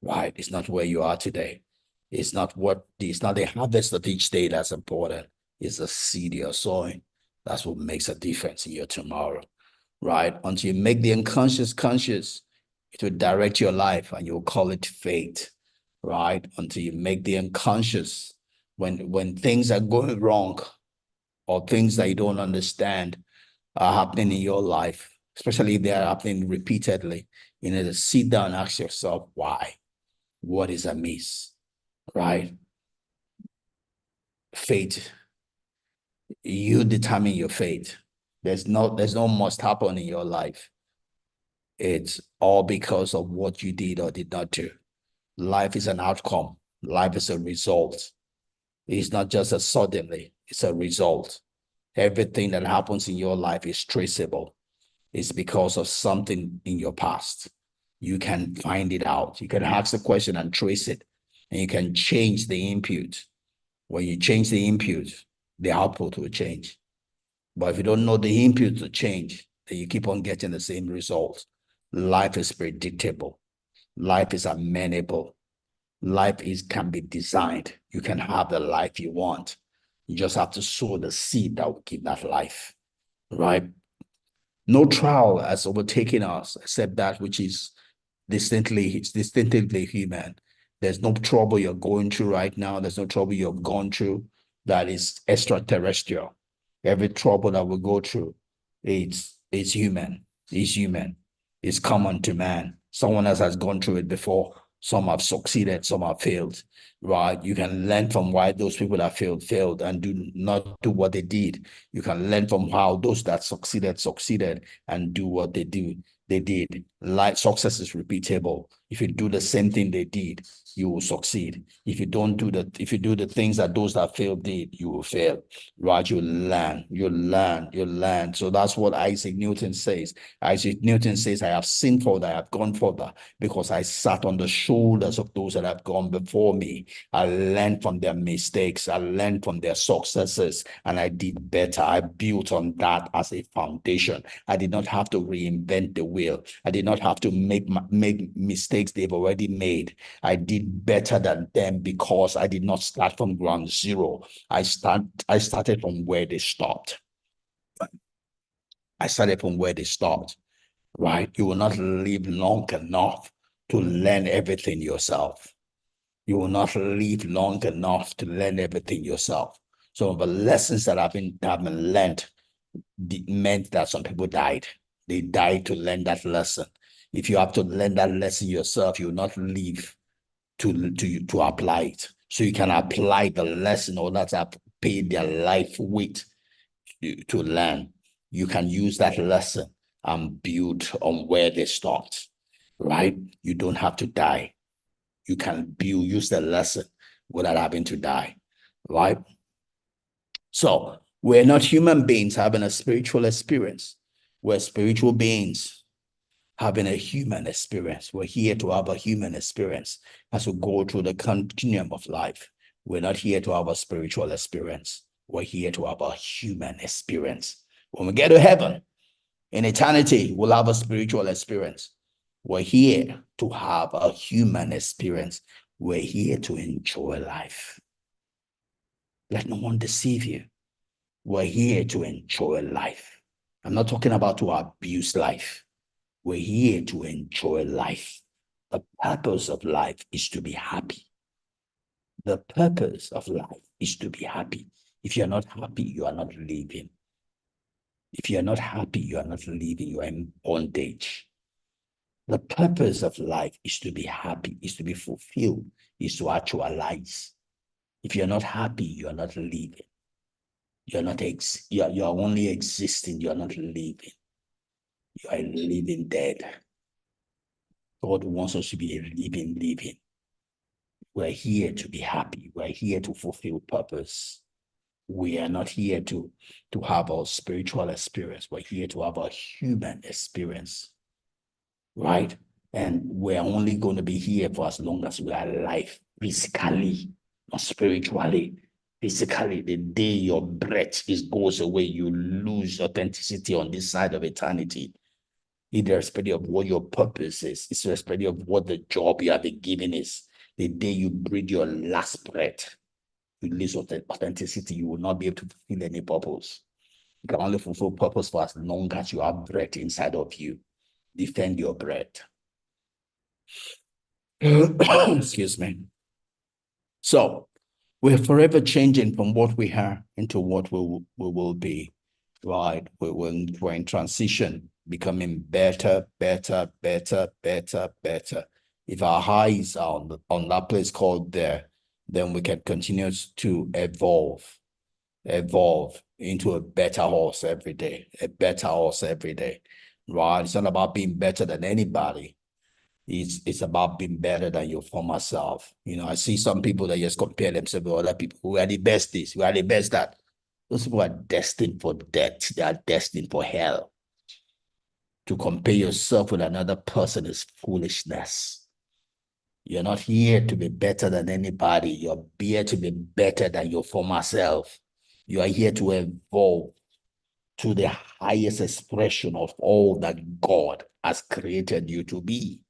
right? It's not where you are today. It's not the harvest of each day that's important. It's the seed you're sowing. That's what makes a difference in your tomorrow, right? Until you make the unconscious conscious, it will direct your life and you'll call it fate, right? Until you make the unconscious, when things are going wrong or things that you don't understand are happening in your life, especially if they are happening repeatedly, you need to sit down and ask yourself, why? What is amiss, right? Fate, you determine your fate. There's no must happen in your life. It's all because of what you did or did not do. Life is an outcome. Life is a result. It's not just a suddenly, it's a result. Everything that happens in your life is traceable. It's because of something in your past. You can find it out. You can ask the question and trace it, and you can change the input. When you change the input, the output will change. But if you don't know the input to change, then you keep on getting the same result. Life is predictable. Life is amenable. Can be designed. You can have the life you want. You just have to sow the seed that will give that life, right? No trial has overtaken us except that which is distinctively human. There's no trouble you're going through right now. There's no trouble you've gone through that is extraterrestrial. Every trouble that we go through, it's human. It's human. It's common to man. Someone else has gone through it before. Some have succeeded, some have failed, right? You can learn from why those people that failed and do not do what they did. You can learn from how those that succeeded and do what they did. Like success is repeatable. If you do the same thing they did, you will succeed. If you do the things that those that failed did, you will fail. Right? You learn. So that's what Isaac Newton says. Isaac Newton says, I have seen further, I have gone further, because I sat on the shoulders of those that have gone before me. I learned from their mistakes, I learned from their successes, and I did better. I built on that as a foundation. I did not have to reinvent the wheel. I did not have to make mistakes they've already made. I did better than them because I did not start from ground zero. I started from where they stopped. I started from where they stopped, right? You will not live long enough to learn everything yourself. You will not live long enough to learn everything yourself. So the lessons that have been learned meant that some people died. They died to learn that lesson. If you have to learn that lesson yourself, you will not live to apply it. So you can apply the lesson, or that's have paid their life with to learn. You can use that lesson and build on where they stopped, right? You don't have to die. You can use the lesson without having to die, right? So we're not human beings having a spiritual experience. We're spiritual beings having a human experience. We're here to have a human experience as we go through the continuum of life. We're not here to have a spiritual experience. We're here to have a human experience. When we get to heaven, in eternity, we'll have a spiritual experience. We're here to have a human experience. We're here to enjoy life. Let no one deceive you. We're here to enjoy life. I'm not talking about to abuse life. We're here to enjoy life. The purpose of life is to be happy. The purpose of life is to be happy. If you're not happy, you are not living. If you're not happy, you are not living. You are in bondage. The purpose of life is to be happy, is to be fulfilled, is to actualize. If you're not happy, you're not living. You're only existing, you're not living. You are living dead. God wants us to be a living. We're here to be happy. We're here to fulfill purpose. We are not here to have our spiritual experience. We're here to have a human experience, right? And we're only going to be here for as long as we are alive, physically, not spiritually. Physically, the day your breath goes away, you lose authenticity on this side of eternity. Irrespective of what your purpose is, irrespective of what the job you have been given is, the day you breathe your last breath, you lose authenticity. You will not be able to fulfill any purpose. You can only fulfill purpose for as long as you have breath inside of you. Defend your breath. Excuse me. So we're forever changing from what we are into what we will be, right? We're in transition, becoming better. If our eyes are on that place called there, then we can continue to evolve into a better horse every day, right? It's not about being better than anybody. It's about being better than your former self. You know, I see some people that just compare themselves with other people who are the best this, who are the best that. Those people are destined for death. They are destined for hell. To compare yourself with another person is foolishness. You're not here to be better than anybody. You're here to be better than your former self. You are here to evolve to the highest expression of all that God has created you to be.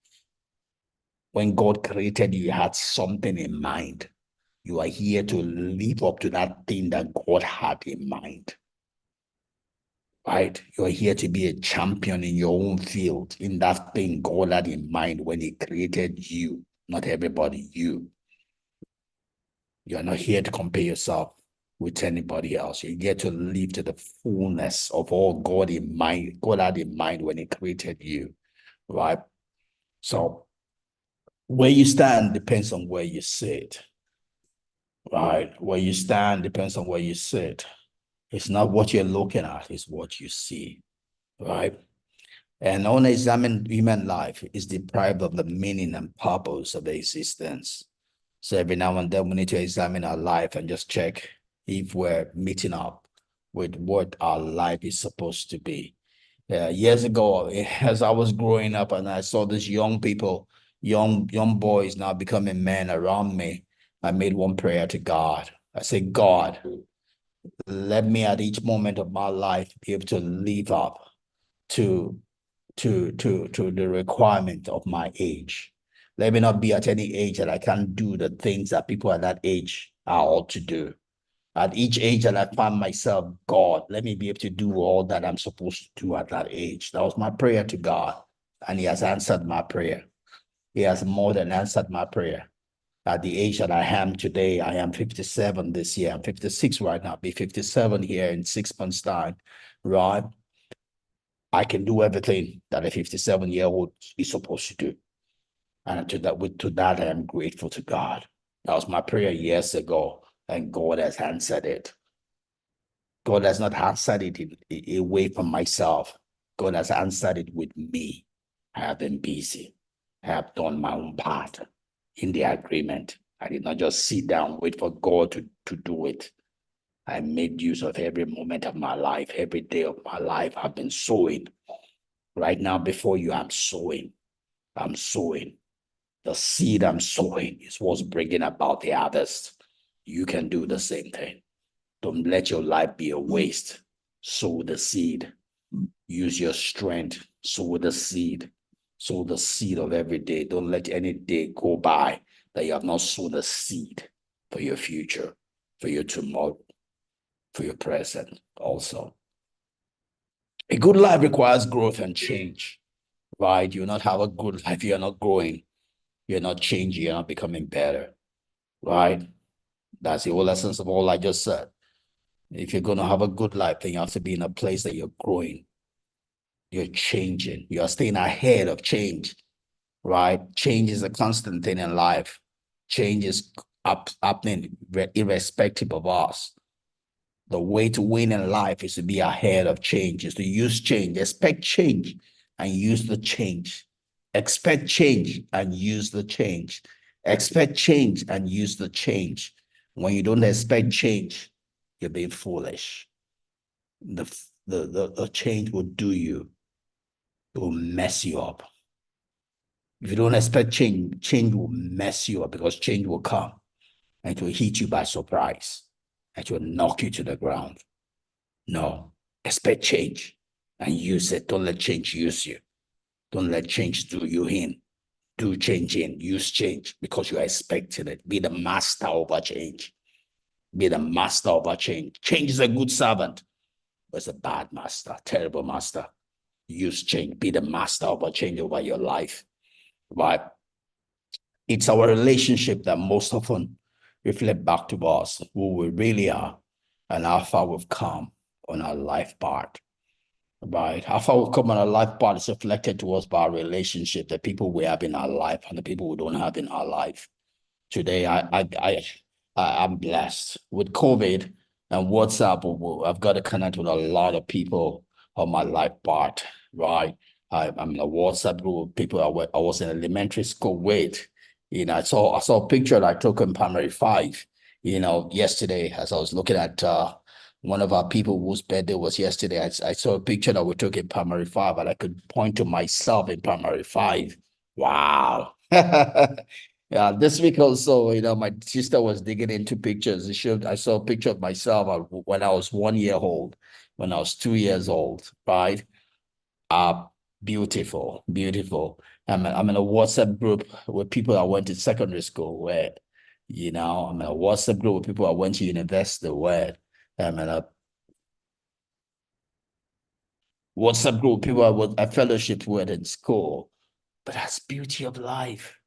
When God created you, he had something in mind. You are here to live up to that thing that God had in mind. Right? You're here to be a champion in your own field, in that thing God had in mind when he created you, not everybody, you. You're not here to compare yourself with anybody else. You're here to live to the fullness of all God had in mind when he created you. Right? So where you stand depends on where you sit. Right? Where you stand depends on where you sit. It's not what you're looking at, it's what you see. Right? And unexamined human life is deprived of the meaning and purpose of existence. So every now and then we need to examine our life and just check if we're meeting up with what our life is supposed to be. Years ago, as I was growing up and I saw these young people, young boys now becoming men around me, I made one prayer to God. I said, God, let me at each moment of my life be able to live up to the requirement of my age. Let me not be at any age that I can't do the things that people at that age are ought to do. At each age that I find myself, God, let me be able to do all that I'm supposed to do at that age. That was my prayer to God, and he has answered my prayer. He has more than answered my prayer. At the age that I am today, I am 57 this year. I'm 56 right now. I'll be 57 here in 6 months' time, right? I can do everything that a 57-year-old is supposed to do. And to that, I am grateful to God. That was my prayer years ago, and God has answered it. God has not answered it away from myself. God has answered it with me. I have been busy. I have done my own part in the agreement. I did not just sit down, wait for God to do it. I made use of every moment of my life, every day of my life. I've been sowing. Right now, before you, I'm sowing. I'm sowing. The seed I'm sowing is what's bringing about the harvest. You can do the same thing. Don't let your life be a waste. Sow the seed. Use your strength. Sow the seed. Sow the seed of every day. Don't let any day go by that you have not sown a seed for your future, for your tomorrow, for your present also. A good life requires growth and change, right? You'll not have a good life. You're not growing. You're not changing. You're not becoming better, right? That's the whole essence of all I just said. If you're going to have a good life, then you have to be in a place that you're growing. You're changing. You're staying ahead of change. right? Change is a constant thing in life. Change is happening irrespective of us. The way to win in life is to be ahead of change, is to use change, expect change and use the change. Expect change and use the change. Expect change and use the change. When you don't expect change, you're being foolish. The change will do you, it will mess you up. If you don't expect change, change will mess you up because change will come and it will hit you by surprise and it will knock you to the ground. No, expect change and use it. Don't let change use you. Don't let change do you in. Do change in, use change because you are expecting it. Be the master over change. Be the master over change. Change is a good servant, but it's a bad master, terrible master. Use change. Be the master over change over your life. But it's our relationship that most often reflect back to us who we really are and how far we've come on our life part. Right. How far we've come on our life part is reflected to us by our relationship, the people we have in our life and the people we don't have in our life. Today, I'm blessed with COVID and WhatsApp. I've got to connect with a lot of people on my life part, right? I'm in a WhatsApp group of people I was in elementary school with. I saw a picture that I took in primary five, yesterday as I was looking at one of our people whose birthday was yesterday. I saw a picture that we took in primary five, and I could point to myself in primary five. Wow. Yeah, this week also, my sister was digging into pictures. I saw a picture of myself when I was 1 year old, when I was 2 years old, right? Uh, Beautiful, beautiful. I'm in a WhatsApp group with people I went to secondary school with, I'm in a WhatsApp group with people I went to university with. I'm in a WhatsApp group with people I fellowshiped with in school. But that's beauty of life,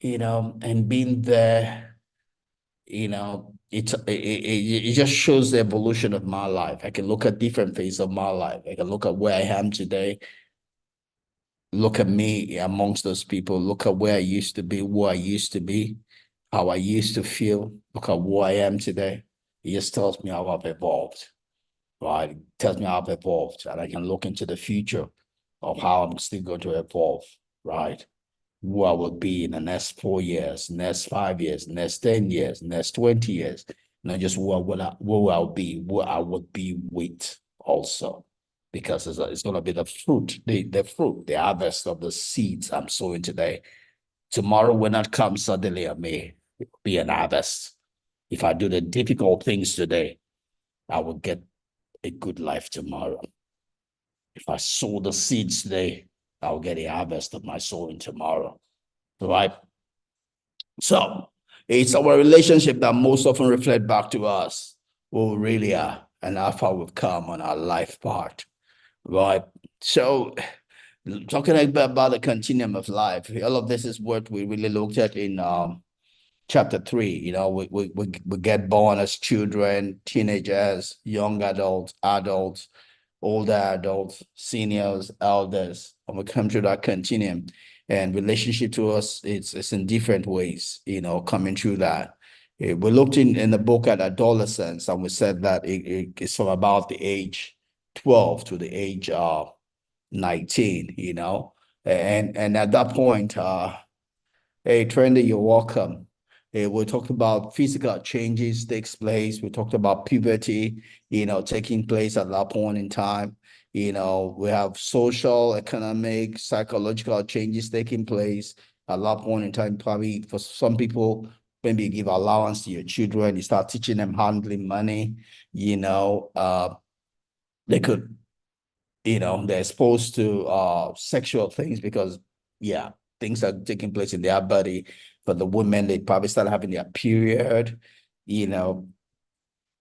and being there. It just shows the evolution of my life. I can look at different phases of my life. I can look at where I am today, look at me amongst those people, look at where I used to be, who I used to be, how I used to feel, look at who I am today. It just tells me how I've evolved, right? It tells me how I've evolved, and I can look into the future of how I'm still going to evolve, right? Who I will be in the next 4 years, next 5 years, next 10 years, next 20 years. Not just who I'll be, who I would be with also. Because it's going to be the fruit, the harvest of the seeds I'm sowing today. Tomorrow will not come suddenly on me. It will be an harvest. If I do the difficult things today, I will get a good life tomorrow. If I sow the seeds today, I'll get a harvest of my sowing tomorrow. Right? So it's our relationship that most often reflect back to us who we really are and how far we've come on our life part, right? So talking about the continuum of life, all of this is what we really looked at in chapter 3. We get born as children, teenagers, young adults, older adults, seniors, elders, and we come through that continuum. And relationship to us, it's in different ways, coming through that. We looked in the book at adolescence, and we said that it's from about the age 12 to the age 19, and at that point, hey, Trendy, you're welcome. We talked about physical changes takes place. We talked about puberty, taking place at that point in time. We have social, economic, psychological changes taking place at that point in time. Probably for some people, maybe you give allowance to your children, you start teaching them handling money, they could they're exposed to sexual things because yeah, things are taking place in their body. For the women, they probably start having their period, you know,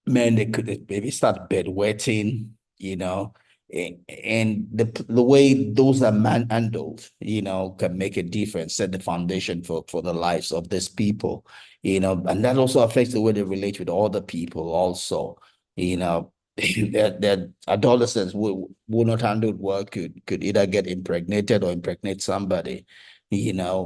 men they could maybe start bedwetting, and the way those are handled, can make a difference, set the foundation for the lives of these people, and that also affects the way they relate with other people also, that adolescents will not handle well could either get impregnated or impregnate somebody,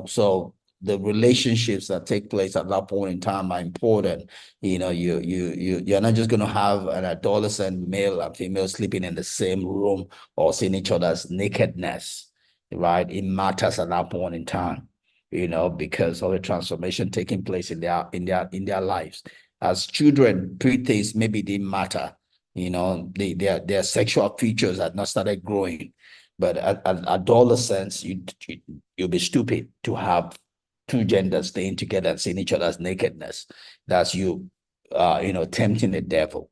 So the relationships that take place at that point in time are important. You're not just going to have an adolescent male and female sleeping in the same room or seeing each other's nakedness, right? It matters at that point in time, because of the transformation taking place in their lives. As children, preteens maybe didn't matter. Their sexual features had not started growing. But at adolescence, you'll be stupid to have two genders staying together and seeing each other's nakedness. That's tempting the devil,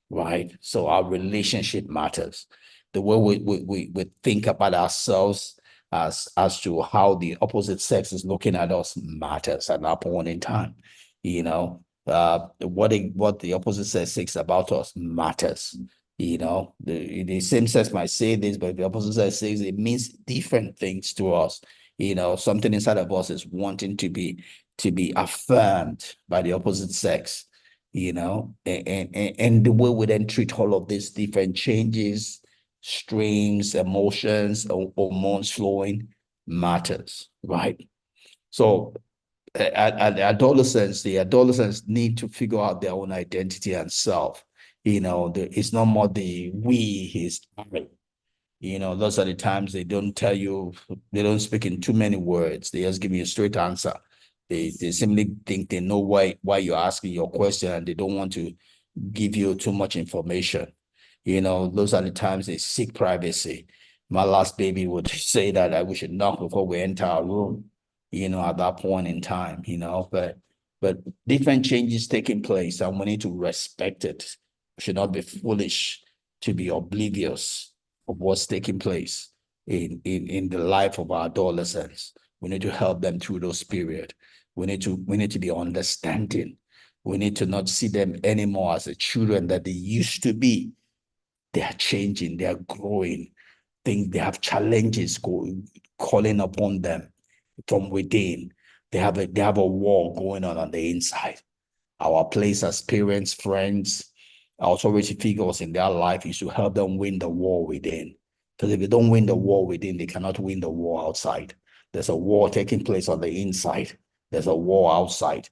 right? So our relationship matters. The way we think about ourselves as to how the opposite sex is looking at us matters at that point in time. What the opposite sex thinks about us matters. The same sex might say this, but if the opposite sex says it means different things to us. Something inside of us is wanting to be affirmed by the opposite sex, and the way we then treat all of these different changes, streams, emotions, hormones flowing matters, right? So the adolescents need to figure out their own identity and self. It's not more the we, his I. Those are the times they don't tell you, they don't speak in too many words. They just give you a straight answer. They simply think they know why you're asking your question, and they don't want to give you too much information. Those are the times they seek privacy. My last baby would say that we should knock before we enter our room, at that point in time, but different changes taking place, and we need to respect it. We should not be foolish to be oblivious of what's taking place in the life of our adolescents. We need to help them through those periods. We need to be understanding. We need to not see them anymore as the children that they used to be. They are changing, they are growing. They have challenges calling upon them from within. They have a war going on the inside. Our place as parents, friends, authority figures in their life is to help them win the war within. Because if they don't win the war within, they cannot win the war outside. There's a war taking place on the inside. There's a war outside.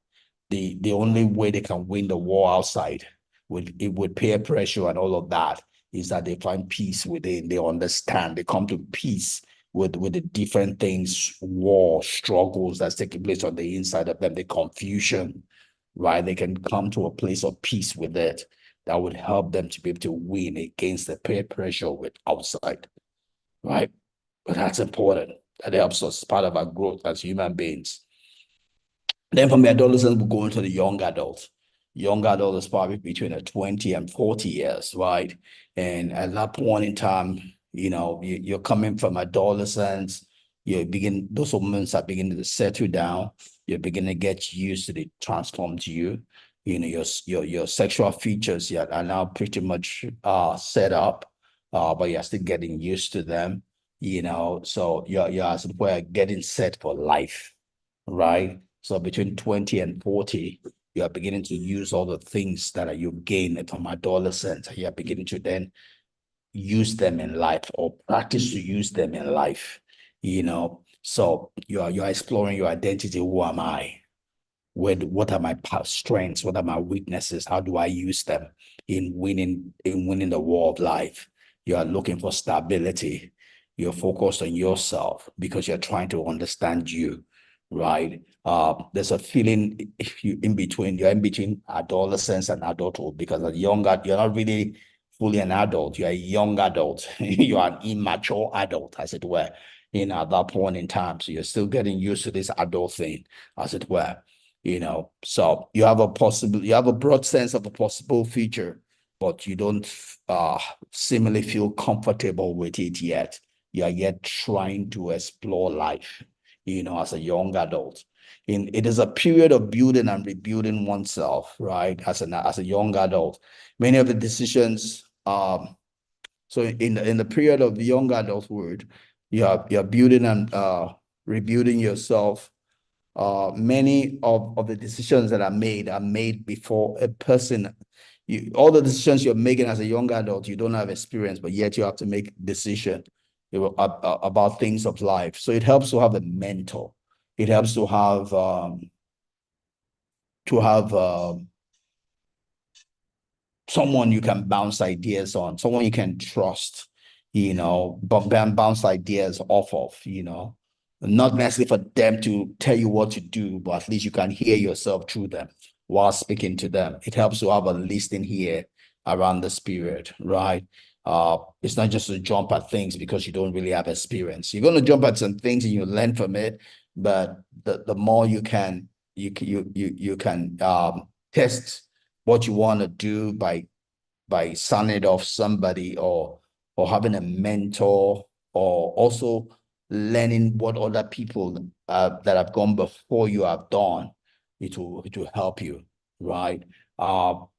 The only way they can win the war outside with peer pressure and all of that is that they find peace within. They understand. They come to peace with the different things, war, struggles that's taking place on the inside of them, the confusion, right? They can come to a place of peace with it that would help them to be able to win against the peer pressure with outside, right? But that's important. That helps us, part of our growth as human beings. Then from the adolescents, we go into the young adults. Young adult is probably between 20 and 40 years, right? And at that point in time, you're coming from adolescence, those hormones are beginning to settle down. You're beginning to get used to the transformed you. Your sexual features are now pretty much set up, but you're still getting used to them, so you're as it were getting set for life, right? So between 20 and 40, you are beginning to use all the things that you gain from adolescence. You are beginning to then use them in life or practice to use them in life, So you're exploring your identity. Who am I? What are my strengths? What are my weaknesses? How do I use them in winning the war of life? You are looking for stability. You're focused on yourself because you're trying to understand you, right? There's a feeling if you're in between adolescence and adulthood, because as younger, you're not really fully an adult. You're a young adult. You're an immature adult, as it were, at that point in time. So you're still getting used to this adult thing, as it were. So you have a broad sense of a possible future, but you don't seemingly feel comfortable with it yet. You are yet trying to explore life, as a young adult. It is a period of building and rebuilding oneself, right? As a young adult. Many of the decisions, so in the period of the young adulthood, you're building and rebuilding yourself. Many of the decisions that are made before a person. All the decisions you're making as a young adult, you don't have experience, but yet you have to make decision. about things of life. So it helps to have a mentor. It helps to have someone you can bounce ideas on, someone you can trust, but bounce ideas off of, not necessarily for them to tell you what to do, but at least you can hear yourself through them while speaking to them. It helps to have a listening here around the spirit, right? It's not just to jump at things because you don't really have experience. You're going to jump at some things and you learn from it, but the more you can test what you want to do by signing it off somebody or having a mentor or also learning what other people that have gone before you have done. It will help you, right?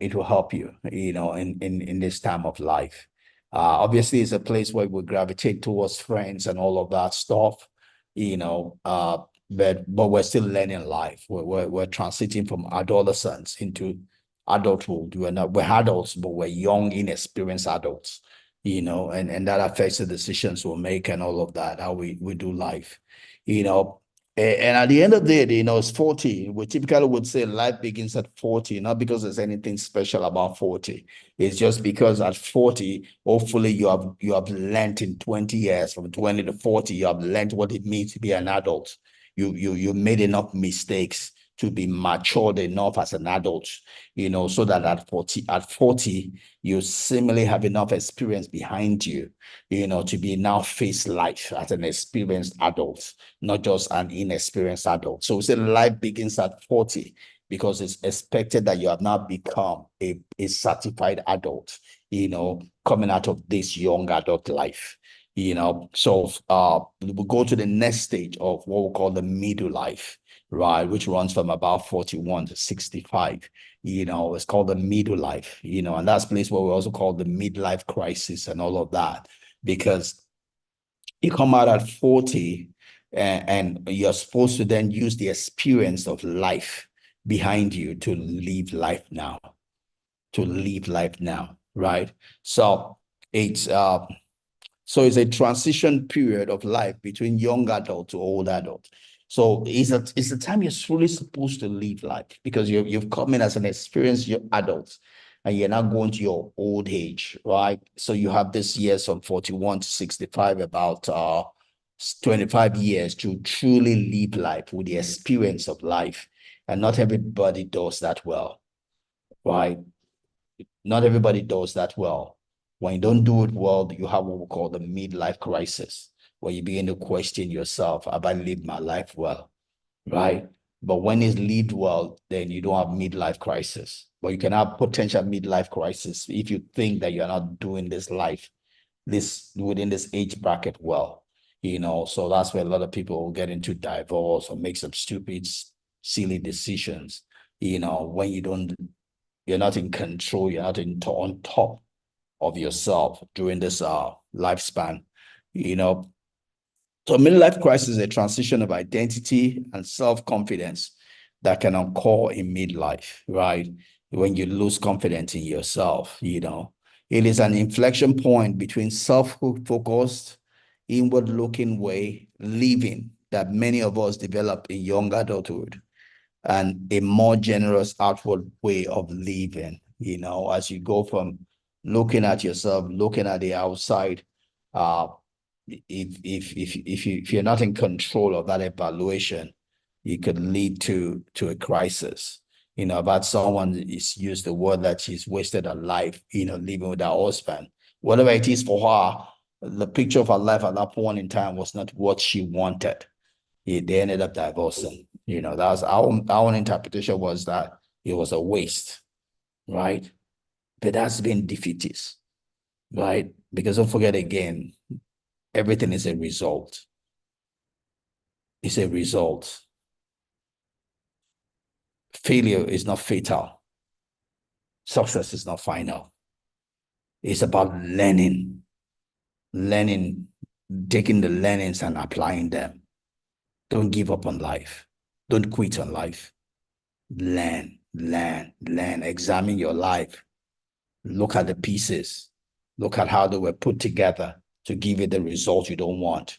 It will help you, in this time of life. Obviously, it's a place where we gravitate towards friends and all of that stuff, you know. But we're still learning life. We're transiting from adolescence into adulthood. We're adults, but we're young, inexperienced adults, and that affects the decisions we'll make and all of that, how we do life, you know. And at the end of the day, it's 40. We typically would say life begins at 40, not because there's anything special about 40. It's just because at 40, hopefully you have learned in 20 years, from 20 to 40, you have learned what it means to be an adult. You made enough mistakes to be matured enough as an adult, so that at 40, you seemingly have enough experience behind you, to be now face life as an experienced adult, not just an inexperienced adult. So we say life begins at 40 because it's expected that you have now become a certified adult, coming out of this young adult life. So we'll go to the next stage of what we call the middle life, right, which runs from about 41 to 65. It's called the middle life, and that's a place where we also call the midlife crisis and all of that, because you come out at 40 and you're supposed to then use the experience of life behind you to live life now, right? So it's it's a transition period of life between young adult to old adult. So it's the time you're truly supposed to live life, because you've come in as an experienced adult and you're now going to your old age, right? So you have this years from 41 to 65, about 25 years to truly live life with the experience of life. And not everybody does that well, right? Not everybody does that well. When you don't do it well, you have what we call the midlife crisis, where you begin to question yourself: have I lived my life well? Right? But when it's lived well, then you don't have midlife crisis. But you can have potential midlife crisis if you think that you're not doing this within this age bracket well. So that's where a lot of people will get into divorce or make some stupid, silly decisions. When you're not in control, you're not on top of yourself during this lifespan. You know, so midlife crisis is a transition of identity and self-confidence that can occur in midlife, right? When you lose confidence in yourself, It is an inflection point between self-focused, inward-looking way living that many of us develop in young adulthood, and a more generous outward way of living, as you go from looking at yourself, looking at the outside. If you're not in control of that evaluation, it could lead to a crisis. About someone is used the word that she's wasted her life, living with her husband. Whatever it is for her, the picture of her life at that point in time was not what she wanted. They ended up divorcing. That was our interpretation, was that it was a waste, right? But that's been defeatist, right? Because don't forget again, everything is a result. It's a result. Failure is not fatal. Success is not final. It's about learning, taking the learnings and applying them. Don't give up on life. Don't quit on life. Learn. Examine your life. Look at the pieces. Look at how they were put together to give it the result you don't want.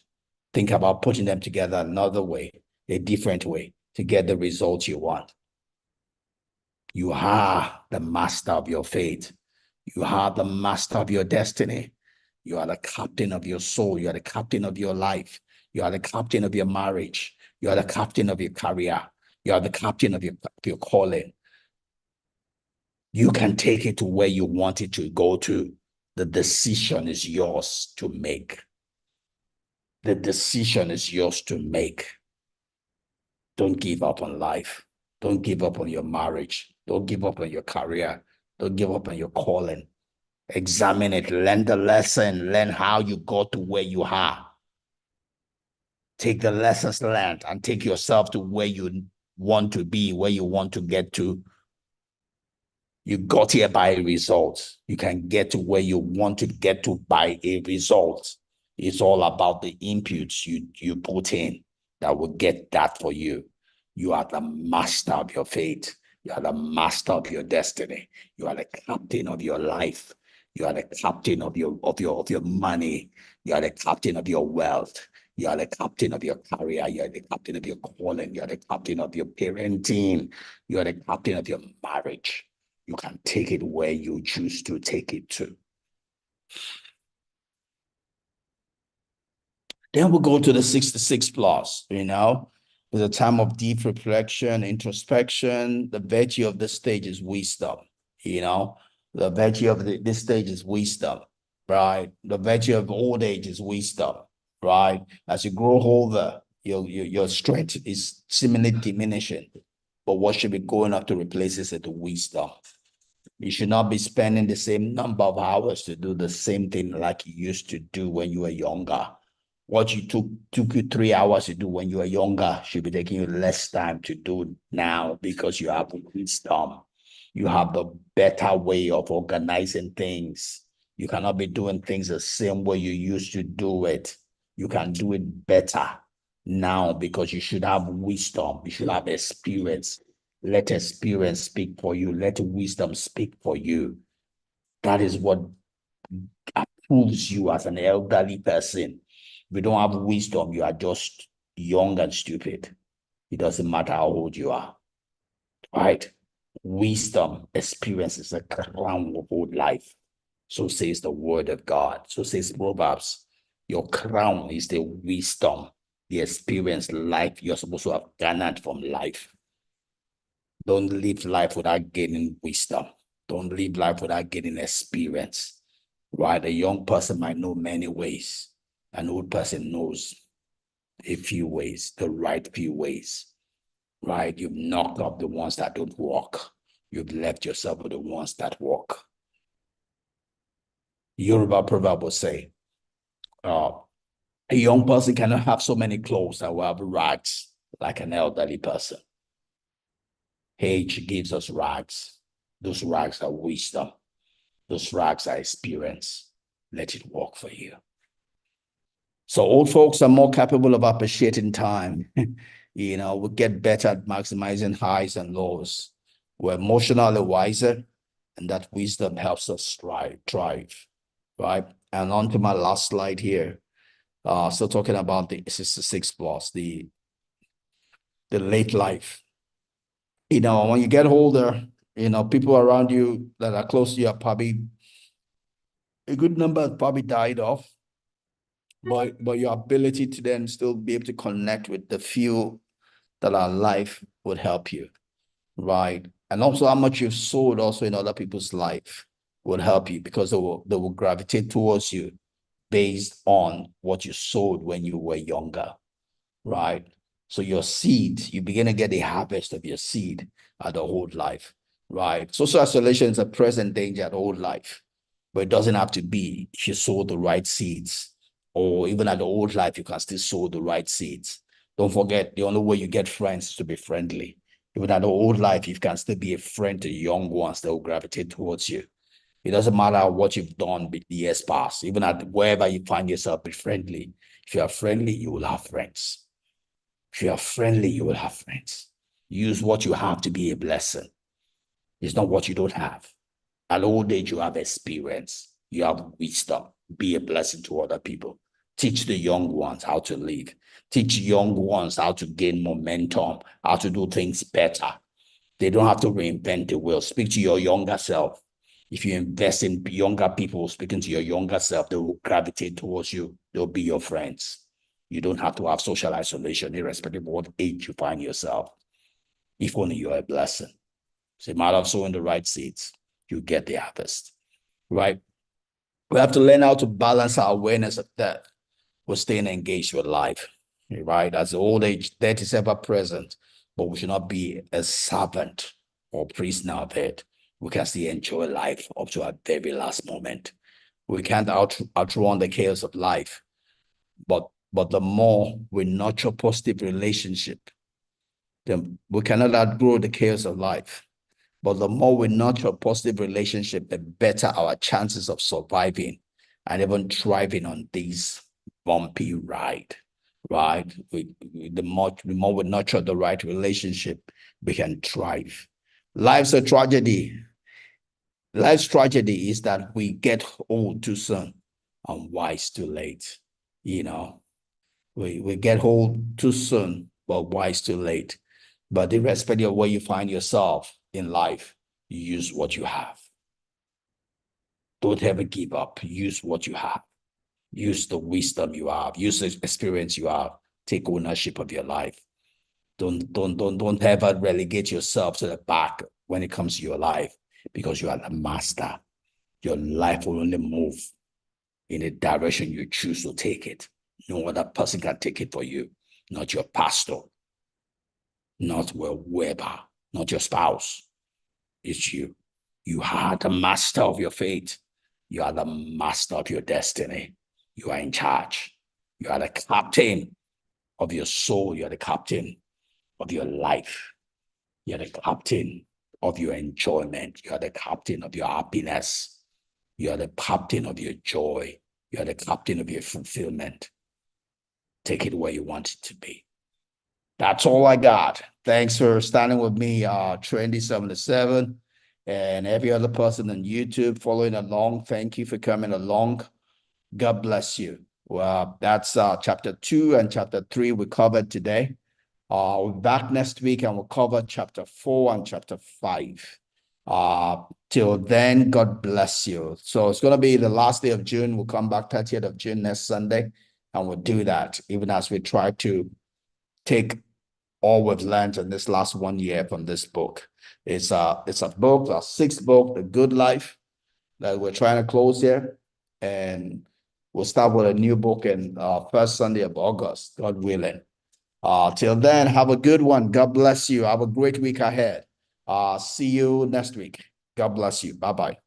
Think about putting them together another way, a different way to get the results you want. You are the master of your fate. You are the master of your destiny. You are the captain of your soul. You are the captain of your life. You are the captain of your marriage. You are the captain of your career. You are the captain of your calling. You can take it to where you want it to go to. The decision is yours to make. The decision is yours to make. Don't give up on life. Don't give up on your marriage. Don't give up on your career. Don't give up on your calling. Examine it. Learn the lesson. Learn how you got to where you are. Take the lessons learned and take yourself to where you want to be, where you want to get to. You got here by a result. You can get to where you want to get to by a result. It's all about the inputs you put in that will get that for you. You are the master of your fate. You are the master of your destiny. You are the captain of your life. You are the captain of your money. You are the captain of your wealth. You are the captain of your career. You are the captain of your calling. You are the captain of your parenting. You are the captain of your marriage. You can take it where you choose to take it to. Then we'll go to the 66 plus, It's a time of deep reflection, introspection. The virtue of this stage is wisdom, The virtue of this stage is wisdom, right? The virtue of old age is wisdom, right? As you grow older, your strength is seemingly diminishing. But what should be going up to replace is the wisdom. You should not be spending the same number of hours to do the same thing like you used to do when you were younger. What you took you 3 hours to do when you were younger should be taking you less time to do now because you have wisdom. You have the better way of organizing things. You cannot be doing things the same way you used to do it. You can do it better now because you should have wisdom. You should have experience. Let experience speak for you. Let wisdom speak for you. That is what approves you as an elderly person. If you don't have wisdom, you are just young and stupid. It doesn't matter how old you are, right? Wisdom, experience is the crown of old life. So says the word of God. So says Proverbs. Your crown is the wisdom, the experience, life you're supposed to have garnered from life. Don't live life without gaining wisdom. Don't live life without gaining experience. Right? A young person might know many ways. An old person knows a few ways, the right few ways. Right? You've knocked up the ones that don't work. You've left yourself with the ones that work. Yoruba proverb will say, a young person cannot have so many clothes that will have rags like an elderly person. Age gives us rags. Those rags are wisdom. Those rags are experience. Let it work for you. So old folks are more capable of appreciating time. We get better at maximizing highs and lows. We're emotionally wiser, and that wisdom helps us thrive, right? And on to my last slide here. Still talking about the 66 plus, the late life. When you get older, people around you that are close to you are probably, a good number has probably died off. But your ability to then still be able to connect with the few that are alive would help you, right? And also how much you've sowed also in other people's life would help you because they will gravitate towards you based on what you sowed when you were younger, right? So your seed, you begin to get a harvest of your seed at the old life, right? Social isolation is a present danger at old life, but it doesn't have to be if you sow the right seeds, or even at the old life, you can still sow the right seeds. Don't forget, the only way you get friends is to be friendly. Even at the old life, you can still be a friend to young ones that will gravitate towards you. It doesn't matter what you've done with the years past. Even at wherever you find yourself, be friendly. If you are friendly, you will have friends. If you are friendly, you will have friends. Use what you have to be a blessing. It's not what you don't have. At old age, you have experience. You have wisdom. Be a blessing to other people. Teach the young ones how to live. Teach young ones how to gain momentum, how to do things better. They don't have to reinvent the wheel. Speak to your younger self. If you invest in younger people, speaking to your younger self, they will gravitate towards you. They'll be your friends. You don't have to have social isolation, irrespective of what age you find yourself. If only you're a blessing. It's a matter of sowing the right seeds. You get the harvest, right? We have to learn how to balance our awareness of death with staying engaged with life, right? As the old age, death is ever present, but we should not be a servant or prisoner of it. We can still enjoy life up to our very last moment. We can't outrun the chaos of life, but the more we nurture positive relationship, then we cannot outgrow the chaos of life. But the more we nurture a positive relationship, the better our chances of surviving and even thriving on this bumpy ride, right? The more we nurture the right relationship, we can thrive. Life's a tragedy. Life's tragedy is that we get old too soon and wise too late. You know, we get old too soon, but wise too late. But irrespective of where you find yourself in life, use what you have. Don't ever give up. Use what you have. Use the wisdom you have. Use the experience you have. Take ownership of your life. Don't ever relegate yourself to the back when it comes to your life, because you are the master. Your life will only move in the direction you choose to take it. No other person can take it for you. Not your pastor, not whoever, not your spouse. It's you. You are the master of your fate. You are the master of your destiny. You are in charge. You are the captain of your soul. You are the captain of your life. You are the captain of your enjoyment. You are the captain of your happiness. You are the captain of your joy. You are the captain of your fulfillment. Take it where you want it to be. That's all I got. Thanks for standing with me, Trendy77, and every other person on YouTube following along. Thank you for coming along. God bless you. Well, that's chapter 2 and chapter 3 we covered today. We'll be back next week and we'll cover chapter 4 and chapter 5. Till then, God bless you. So it's going to be the last day of June. We'll come back 30th of June next Sunday, and we'll do that, even as we try to take all we've learned in this last 1 year from this book. It's a book, a sixth book, The Good Life, that we're trying to close here. And we'll start with a new book in first Sunday of August, God willing. Till then, have a good one. God bless you. Have a great week ahead. See you next week. God bless you. Bye-bye.